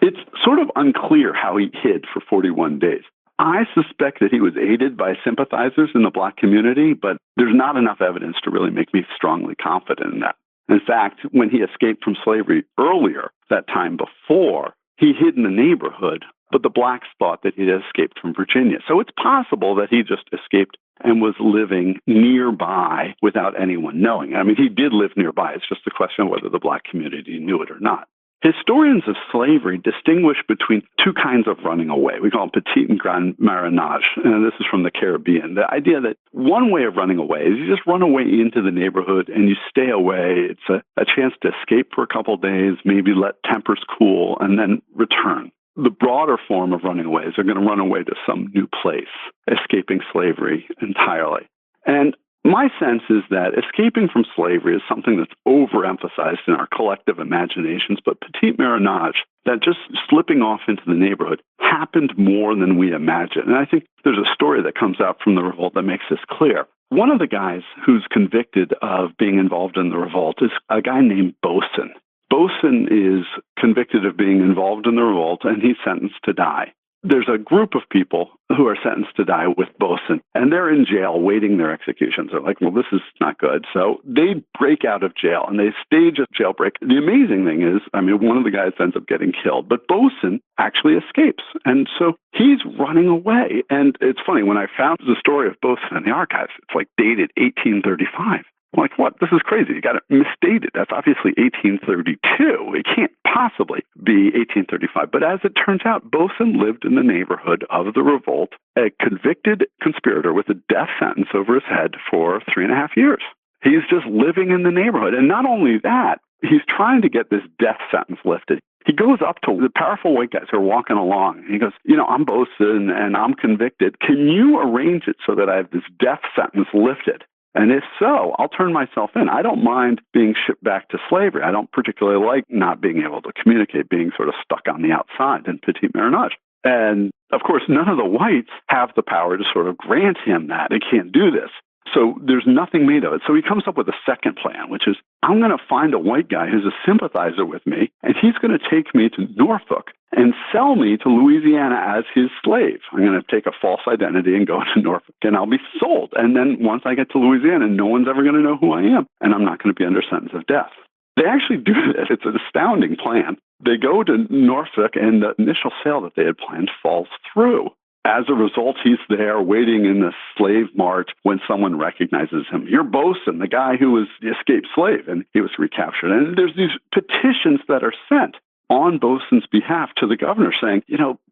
Speaker 3: It's sort of unclear how he hid for 41 days. I suspect that he was aided by sympathizers in the Black community, but there's not enough evidence to really make me strongly confident in that. In fact, when he escaped from slavery earlier, that time before, he hid in the neighborhood, but the Blacks thought that he had escaped from Virginia. So it's possible that he just escaped and was living nearby without anyone knowing. I mean, he did live nearby. It's just a question of whether the Black community knew it or not. Historians of slavery distinguish between two kinds of running away. We call them petit and grand marronage, and this is from the Caribbean. The idea that one way of running away is you just run away into the neighborhood and you stay away. It's a chance to escape for a couple of days, maybe let tempers cool, and then return. The broader form of running away is they're going to run away to some new place, escaping slavery entirely. And my sense is that escaping from slavery is something that's overemphasized in our collective imaginations, but petit marronage, that just slipping off into the neighborhood, happened more than we imagine. And I think there's a story that comes out from the revolt that makes this clear. One of the guys who's convicted of being involved in the revolt is a guy named Bosun. Bosun is convicted of being involved in the revolt, and he's sentenced to die. There's a group of people who are sentenced to die with Bosun, and they're in jail waiting their executions. They're like, well, this is not good. So they break out of jail, and they stage a jailbreak. The amazing thing is, I mean, one of the guys ends up getting killed, but Bosun actually escapes. And so he's running away. And it's funny, when I found the story of Bosun in the archives, it's like dated 1835. I'm like, what? This is crazy. You got it misstated. That's obviously 1832. It can't possibly be 1835. But as it turns out, Bosun lived in the neighborhood of the revolt, a convicted conspirator with a death sentence over his head for 3.5 years. He's just living in the neighborhood. And not only that, he's trying to get this death sentence lifted. He goes up to the powerful white guys who are walking along, and he goes, I'm Bosun and I'm convicted. Can you arrange it so that I have this death sentence lifted? And if so, I'll turn myself in. I don't mind being shipped back to slavery. I don't particularly like not being able to communicate, being sort of stuck on the outside in petit marronage. And of course, none of the whites have the power to sort of grant him that. They can't do this. So there's nothing made of it. So he comes up with a second plan, which is, I'm going to find a white guy who's a sympathizer with me, and he's going to take me to Norfolk and sell me to Louisiana as his slave. I'm going to take a false identity and go to Norfolk, and I'll be sold. And then once I get to Louisiana, no one's ever going to know who I am, and I'm not going to be under sentence of death. They actually do this. It's an astounding plan. They go to Norfolk, and the initial sale that they had planned falls through. As a result, he's there waiting in the slave mart when someone recognizes him. You're Bosun, the guy who was the escaped slave, and he was recaptured. And there's these petitions that are sent on Bosun's behalf to the governor saying,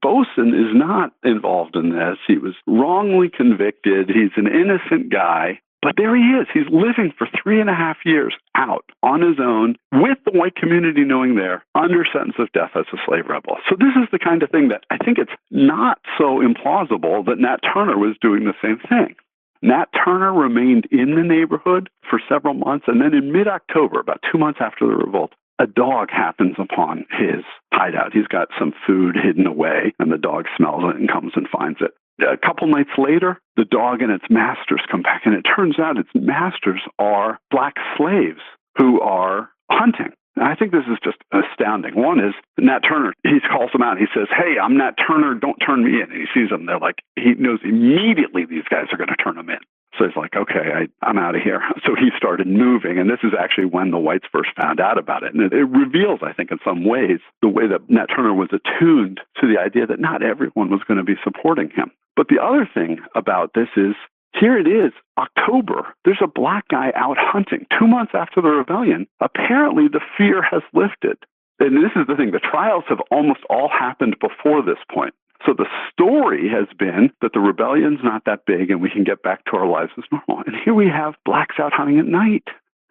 Speaker 3: Bosun is not involved in this. He was wrongly convicted. He's an innocent guy. But there he is. He's living for 3.5 years out on his own with the white community knowing they're under sentence of death as a slave rebel. So this is the kind of thing that I think it's not so implausible that Nat Turner was doing the same thing. Nat Turner remained in the neighborhood for several months, and then in mid-October, about 2 months after the revolt, a dog happens upon his hideout. He's got some food hidden away, and the dog smells it and comes and finds it. A couple nights later, the dog and its masters come back, and it turns out its masters are black slaves who are hunting. And I think this is just astounding. One is Nat Turner. He calls them out. He says, hey, I'm Nat Turner. Don't turn me in. And he sees them. They're like, he knows immediately these guys are going to turn him in. So he's like, okay, I'm out of here. So he started moving. And this is actually when the whites first found out about it. And it reveals, I think, in some ways, the way that Nat Turner was attuned to the idea that not everyone was going to be supporting him. But the other thing about this is, here it is, October. There's a black guy out hunting 2 months after the rebellion. Apparently, the fear has lifted. And this is the thing. The trials have almost all happened before this point. So the story has been that the rebellion's not that big and we can get back to our lives as normal. And here we have blacks out hunting at night.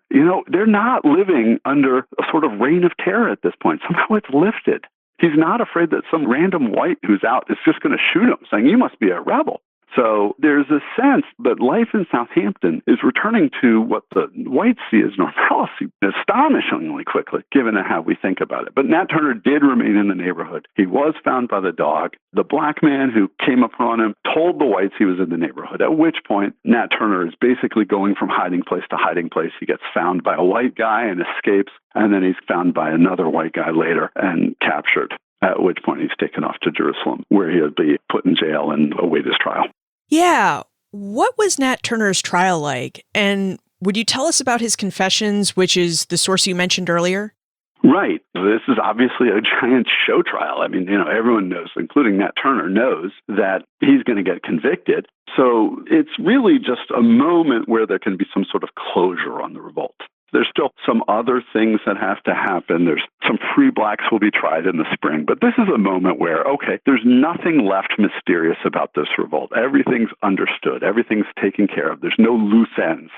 Speaker 3: You know, they're not living under a sort of reign of terror at this point. Somehow it's lifted. He's not afraid that some random white who's out is just going to shoot him, saying, you must be a rebel. So there's a sense that life in Southampton is returning to what the whites see as normalcy astonishingly quickly, given how we think about it. But Nat Turner did remain in the neighborhood. He was found by the dog. The black man who came upon him told the whites he was in the neighborhood, at which point Nat Turner is basically going from hiding place to hiding place. He gets found by a white guy and escapes, and then he's found by another white guy later and captured, at which point he's taken off to Jerusalem, where he'll be put in jail and await his trial.
Speaker 1: Yeah. What was Nat Turner's trial like? And would you tell us about his confessions, which is the source you mentioned earlier?
Speaker 3: Right. This is obviously a giant show trial. I mean, you know, everyone knows, including Nat Turner, knows that he's going to get convicted. So it's really just a moment where there can be some sort of closure on the revolt. There's still some other things that have to happen. There's some free blacks will be tried in the spring. But this is a moment where, okay, there's nothing left mysterious about this revolt. Everything's understood. Everything's taken care of. There's no loose ends.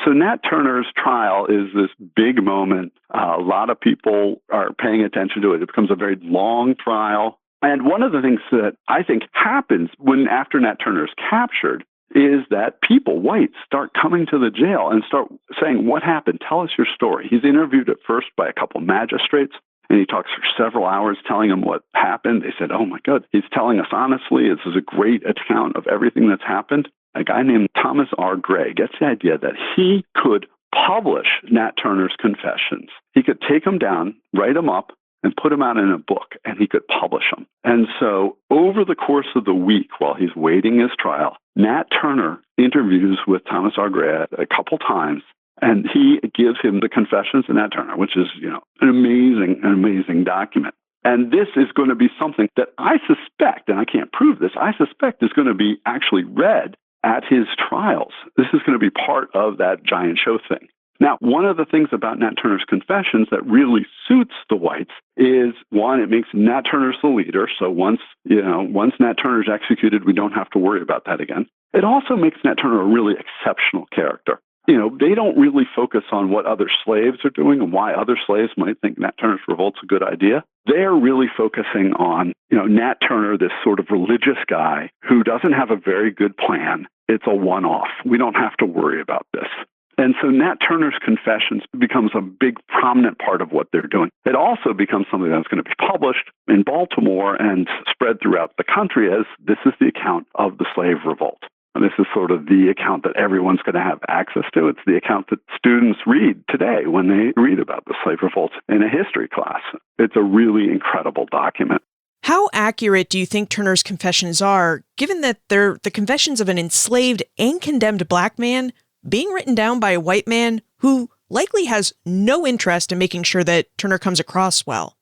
Speaker 3: So Nat Turner's trial is this big moment. A lot of people are paying attention to it. It becomes a very long trial. And one of the things that I think happens after Nat Turner is captured is that people, whites, start coming to the jail and start saying, what happened? Tell us your story. He's interviewed at first by a couple magistrates, and he talks for several hours telling them what happened. They said, oh my God, he's telling us honestly. This is a great account of everything that's happened. A guy named Thomas R. Gray gets the idea that he could publish Nat Turner's confessions. He could take them down, write them up, and put them out in a book, and he could publish them. And so over the course of the week while he's waiting his trial, Nat Turner interviews with Thomas R. Gray a couple times, and he gives him the Confessions of Nat Turner, which is, you know, an amazing document. And this is going to be something that I suspect, and I can't prove this, I suspect is going to be actually read at his trials. This is going to be part of that giant show thing. Now, one of the things about Nat Turner's Confessions that really suits the whites is, one, it makes Nat Turner the leader. So once Nat Turner's executed, we don't have to worry about that again. It also makes Nat Turner a really exceptional character. You know, they don't really focus on what other slaves are doing and why other slaves might think Nat Turner's revolt's a good idea. They're really focusing on, you know, Nat Turner, this sort of religious guy who doesn't have a very good plan. It's a one-off. We don't have to worry about this. And so Nat Turner's Confessions becomes a big, prominent part of what they're doing. It also becomes something that's going to be published in Baltimore and spread throughout the country as this is the account of the slave revolt. And this is sort of the account that everyone's going to have access to. It's the account that students read today when they read about the slave revolt in a history class. It's a really incredible document.
Speaker 1: How accurate do you think Turner's Confessions are, given that they're the confessions of an enslaved and condemned black man being written down by a white man who likely has no interest in making sure that Turner comes across well?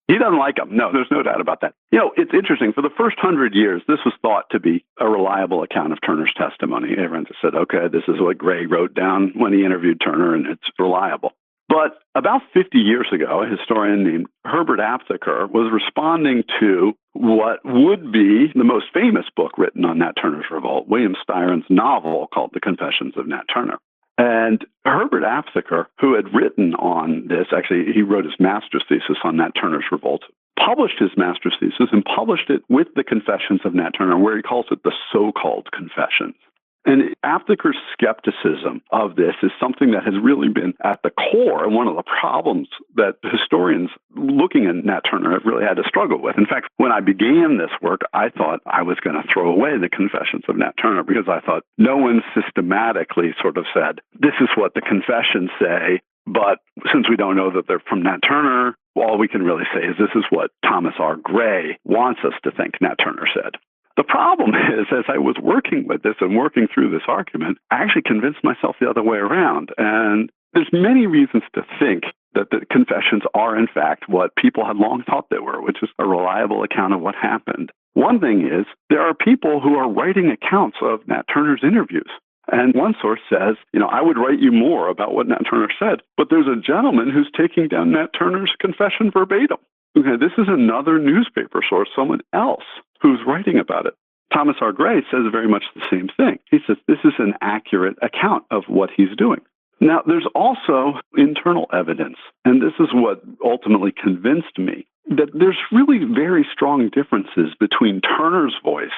Speaker 3: He doesn't like them. No, there's no doubt about that. You know, it's interesting. For the first 100 years, this was thought to be a reliable account of Turner's testimony. Everyone just said, okay, this is what Gray wrote down when he interviewed Turner, and it's reliable. But about 50 years ago, a historian named Herbert Aptheker was responding to what would be the most famous book written on Nat Turner's revolt, William Styron's novel called The Confessions of Nat Turner. And Herbert Aptheker, who had written on this, actually, he wrote his master's thesis on Nat Turner's revolt, published his master's thesis and published it with the Confessions of Nat Turner, where he calls it the so-called Confessions. And Aptheker's skepticism of this is something that has really been at the core and one of the problems that historians looking at Nat Turner have really had to struggle with. In fact, when I began this work, I thought I was going to throw away the Confessions of Nat Turner because I thought no one systematically sort of said, this is what the Confessions say, but since we don't know that they're from Nat Turner, all we can really say is this is what Thomas R. Gray wants us to think Nat Turner said. The problem is, as I was working with this and working through this argument, I actually convinced myself the other way around. And there's many reasons to think that the confessions are, in fact, what people had long thought they were, which is a reliable account of what happened. One thing is, there are people who are writing accounts of Nat Turner's interviews. And one source says, I would write you more about what Nat Turner said, but there's a gentleman who's taking down Nat Turner's confession verbatim. Okay, this is another newspaper source, someone else who's writing about it. Thomas R. Gray says very much the same thing. He says this is an accurate account of what he's doing. Now, there's also internal evidence, and this is what ultimately convinced me, that there's really very strong differences between Turner's voice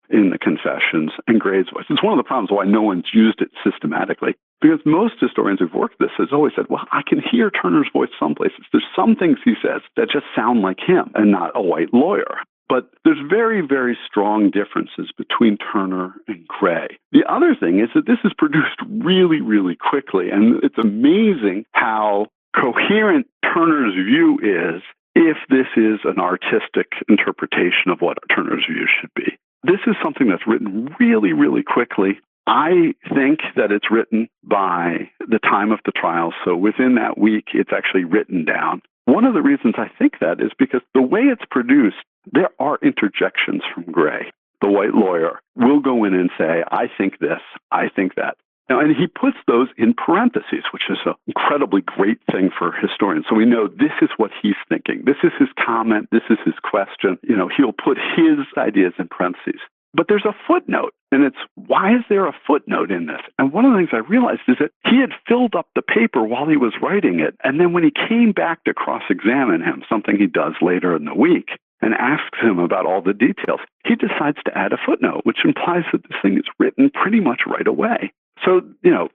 Speaker 3: in the Confessions and Gray's voice. It's one of the problems why no one's used it systematically, because most historians who've worked this has always said, well, I can hear Turner's voice some places. There's some things he says that just sound like him and not a white lawyer. But there's very, very strong differences between Turner and Gray. The other thing is that this is produced really, really quickly, and it's amazing how coherent Turner's view is if this is an artistic interpretation of what Turner's view should be. This is something that's written really, really quickly. I think that it's written by the time of the trial, so within that week, it's actually written down. One of the reasons I think that is because the way it's produced, there are interjections from Gray. The white lawyer will go in and say, I think this, I think that. Now, and he puts those in parentheses, which is an incredibly great thing for historians. So we know this is what he's thinking. This is his comment. This is his question. He'll put his ideas in parentheses. But there's a footnote, and it's, why is there a footnote in this? And one of the things I realized is that he had filled up the paper while he was writing it, and then when he came back to cross-examine him, something he does later in the week, and asks him about all the details, he decides to add a footnote, which implies that this thing is written pretty much right away. So,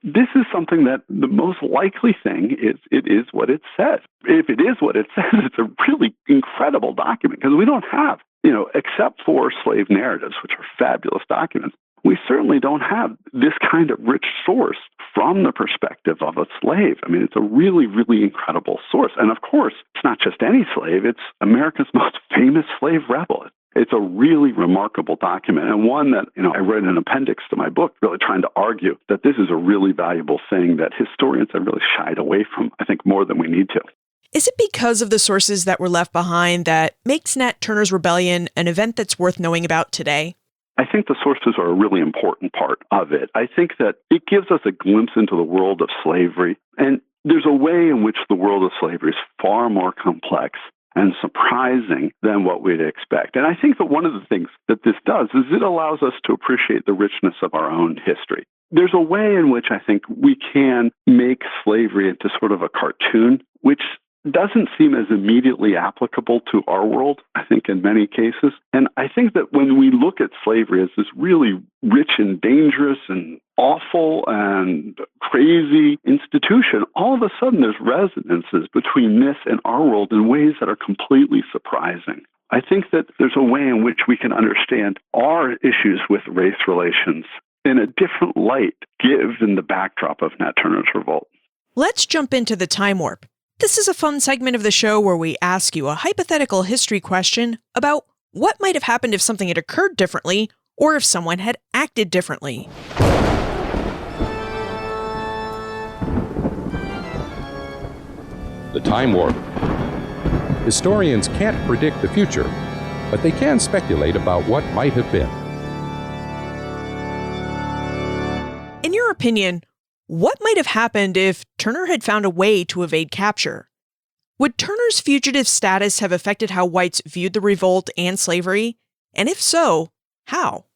Speaker 3: this is something that the most likely thing is it is what it says. If it is what it says, it's a really incredible document because we don't have, except for slave narratives, which are fabulous documents, we certainly don't have this kind of rich source from the perspective of a slave. I mean, it's a really, really incredible source. And of course, it's not just any slave, it's America's most famous slave rebel. It's a really remarkable document, and one that, I read an appendix to my book really trying to argue that this is a really valuable thing that historians have really shied away from, I think, more than we need to.
Speaker 1: Is it because of the sources that were left behind that makes Nat Turner's Rebellion an event that's worth knowing about today?
Speaker 3: I think the sources are a really important part of it. I think that it gives us a glimpse into the world of slavery, and there's a way in which the world of slavery is far more complex and surprising than what we'd expect. And I think that one of the things that this does is it allows us to appreciate the richness of our own history. There's a way in which I think we can make slavery into sort of a cartoon, which doesn't seem as immediately applicable to our world, I think, in many cases. And I think that when we look at slavery as this really rich and dangerous and awful and crazy institution, all of a sudden there's resonances between this and our world in ways that are completely surprising. I think that there's a way in which we can understand our issues with race relations in a different light, given the backdrop of Nat Turner's Revolt.
Speaker 1: Let's jump into the time warp. This is a fun segment of the show where we ask you a hypothetical history question about what might have happened if something had occurred differently or if someone had acted differently.
Speaker 2: The time warp. Historians can't predict the future, but they can speculate about what might have been.
Speaker 1: In your opinion, what might have happened if Turner had found a way to evade capture? Would Turner's fugitive status have affected how whites viewed the revolt and slavery? And if so, how?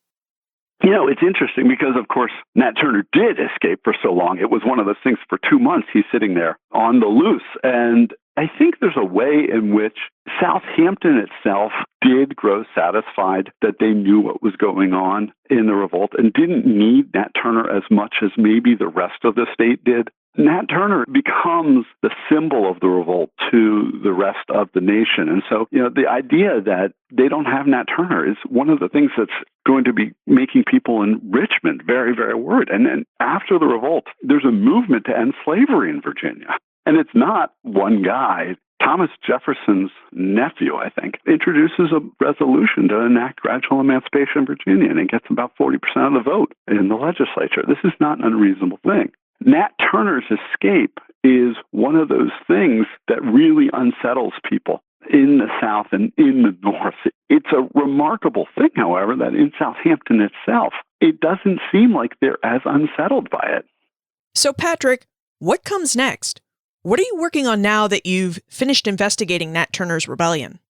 Speaker 3: It's interesting because, of course, Nat Turner did escape for so long. It was one of those things for 2 months he's sitting there on the loose. And I think there's a way in which Southampton itself did grow satisfied that they knew what was going on in the revolt and didn't need Nat Turner as much as maybe the rest of the state did. Nat Turner becomes the symbol of the revolt to the rest of the nation. And so, the idea that they don't have Nat Turner is one of the things that's going to be making people in Richmond very, very worried. And then after the revolt, there's a movement to end slavery in Virginia. And it's not one guy. Thomas Jefferson's nephew, I think, introduces a resolution to enact gradual emancipation in Virginia, and it gets about 40% of the vote in the legislature. This is not an unreasonable thing. Nat Turner's escape is one of those things that really unsettles people in the South and in the North. It's a remarkable thing, however, that in Southampton itself, it doesn't seem like they're as unsettled by it.
Speaker 1: So, Patrick, what comes next? What are you working on now that you've finished investigating Nat Turner's rebellion?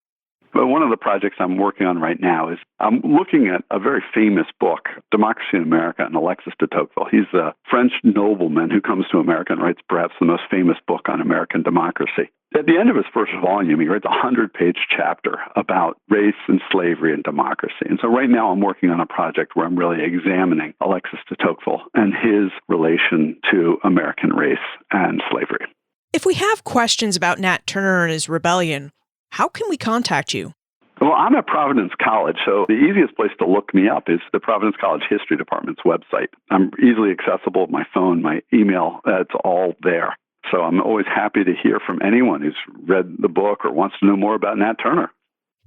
Speaker 3: But one of the projects I'm working on right now is I'm looking at a very famous book, Democracy in America, and Alexis de Tocqueville. He's a French nobleman who comes to America and writes perhaps the most famous book on American democracy. At the end of his first volume, he writes a 100-page chapter about race and slavery and democracy. And so right now I'm working on a project where I'm really examining Alexis de Tocqueville and his relation to American race and slavery.
Speaker 1: If we have questions about Nat Turner and his rebellion, how can we contact you?
Speaker 3: Well, I'm at Providence College, so the easiest place to look me up is the Providence College History Department's website. I'm easily accessible, my phone, my email, it's all there. So I'm always happy to hear from anyone who's read the book or wants to know more about Nat Turner.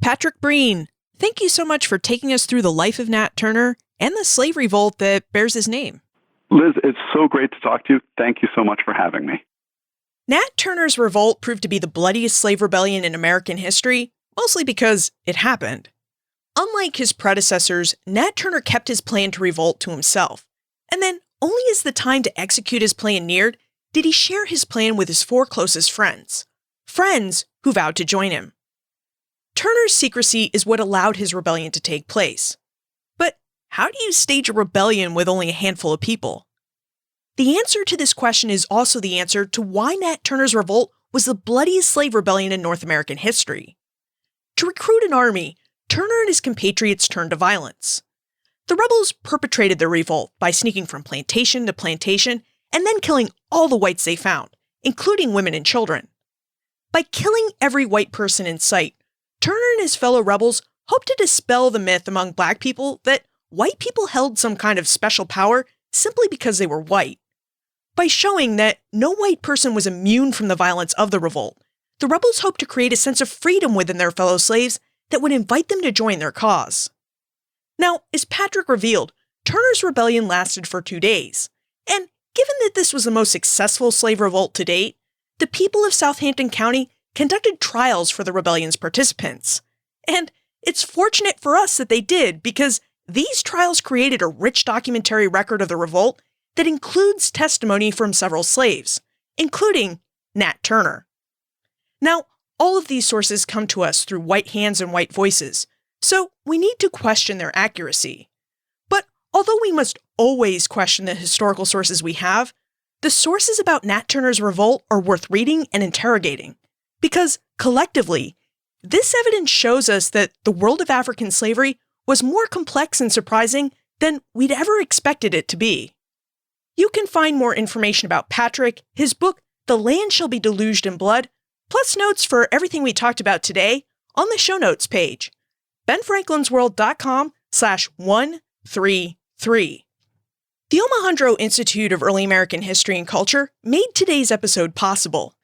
Speaker 1: Patrick Breen, thank you so much for taking us through the life of Nat Turner and the slave revolt that bears his name.
Speaker 3: Liz, it's so great to talk to you. Thank you so much for having me.
Speaker 1: Nat Turner's revolt proved to be the bloodiest slave rebellion in American history, mostly because it happened. Unlike his predecessors, Nat Turner kept his plan to revolt to himself, and then only as the time to execute his plan neared did he share his plan with his 4 closest friends who vowed to join him. Turner's secrecy is what allowed his rebellion to take place. But how do you stage a rebellion with only a handful of people? The answer to this question is also the answer to why Nat Turner's revolt was the bloodiest slave rebellion in North American history. To recruit an army, Turner and his compatriots turned to violence. The rebels perpetrated their revolt by sneaking from plantation to plantation and then killing all the whites they found, including women and children. By killing every white person in sight, Turner and his fellow rebels hoped to dispel the myth among black people that white people held some kind of special power simply because they were white. By showing that no white person was immune from the violence of the revolt, the rebels hoped to create a sense of freedom within their fellow slaves that would invite them to join their cause. Now, as Patrick revealed, Turner's rebellion lasted for 2 days, and given that this was the most successful slave revolt to date, the people of Southampton County conducted trials for the rebellion's participants. And it's fortunate for us that they did, because these trials created a rich documentary record of the revolt that includes testimony from several slaves, including Nat Turner. Now, all of these sources come to us through white hands and white voices, so we need to question their accuracy. But although we must always question the historical sources we have, the sources about Nat Turner's revolt are worth reading and interrogating, because collectively, this evidence shows us that the world of African slavery was more complex and surprising than we'd ever expected it to be. You can find more information about Patrick, his book, The Land Shall Be Deluged in Blood, plus notes for everything we talked about today on the show notes page, benfranklinsworld.com/133. The Omohundro Institute of Early American History and Culture made today's episode possible.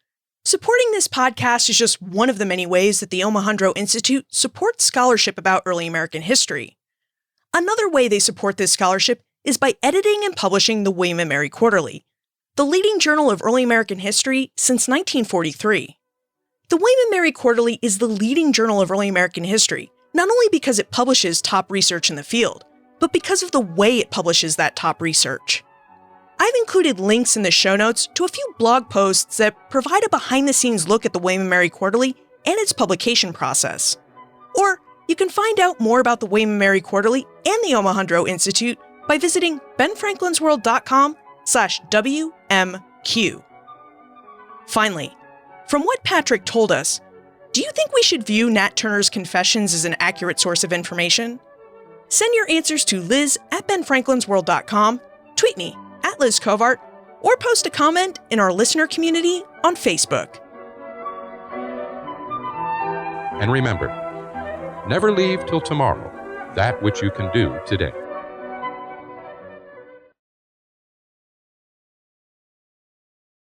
Speaker 1: Supporting this podcast is just one of the many ways that the Omohundro Institute supports scholarship about early American history. Another way they support this scholarship is by editing and publishing the William and Mary Quarterly, the leading journal of early American history since 1943. The William and Mary Quarterly is the leading journal of early American history, not only because it publishes top research in the field, but because of the way it publishes that top research. I've included links in the show notes to a few blog posts that provide a behind-the-scenes look at the William and Mary Quarterly and its publication process. Or you can find out more about the William and Mary Quarterly and the Omohundro Institute by visiting benfranklinsworld.com/WMQ. Finally, from what Patrick told us, do you think we should view Nat Turner's Confessions as an accurate source of information? Send your answers to liz@benfranklinsworld.com, tweet me @LizCovart, or post a comment in our listener community on Facebook.
Speaker 2: And remember, never leave till tomorrow that which you can do today.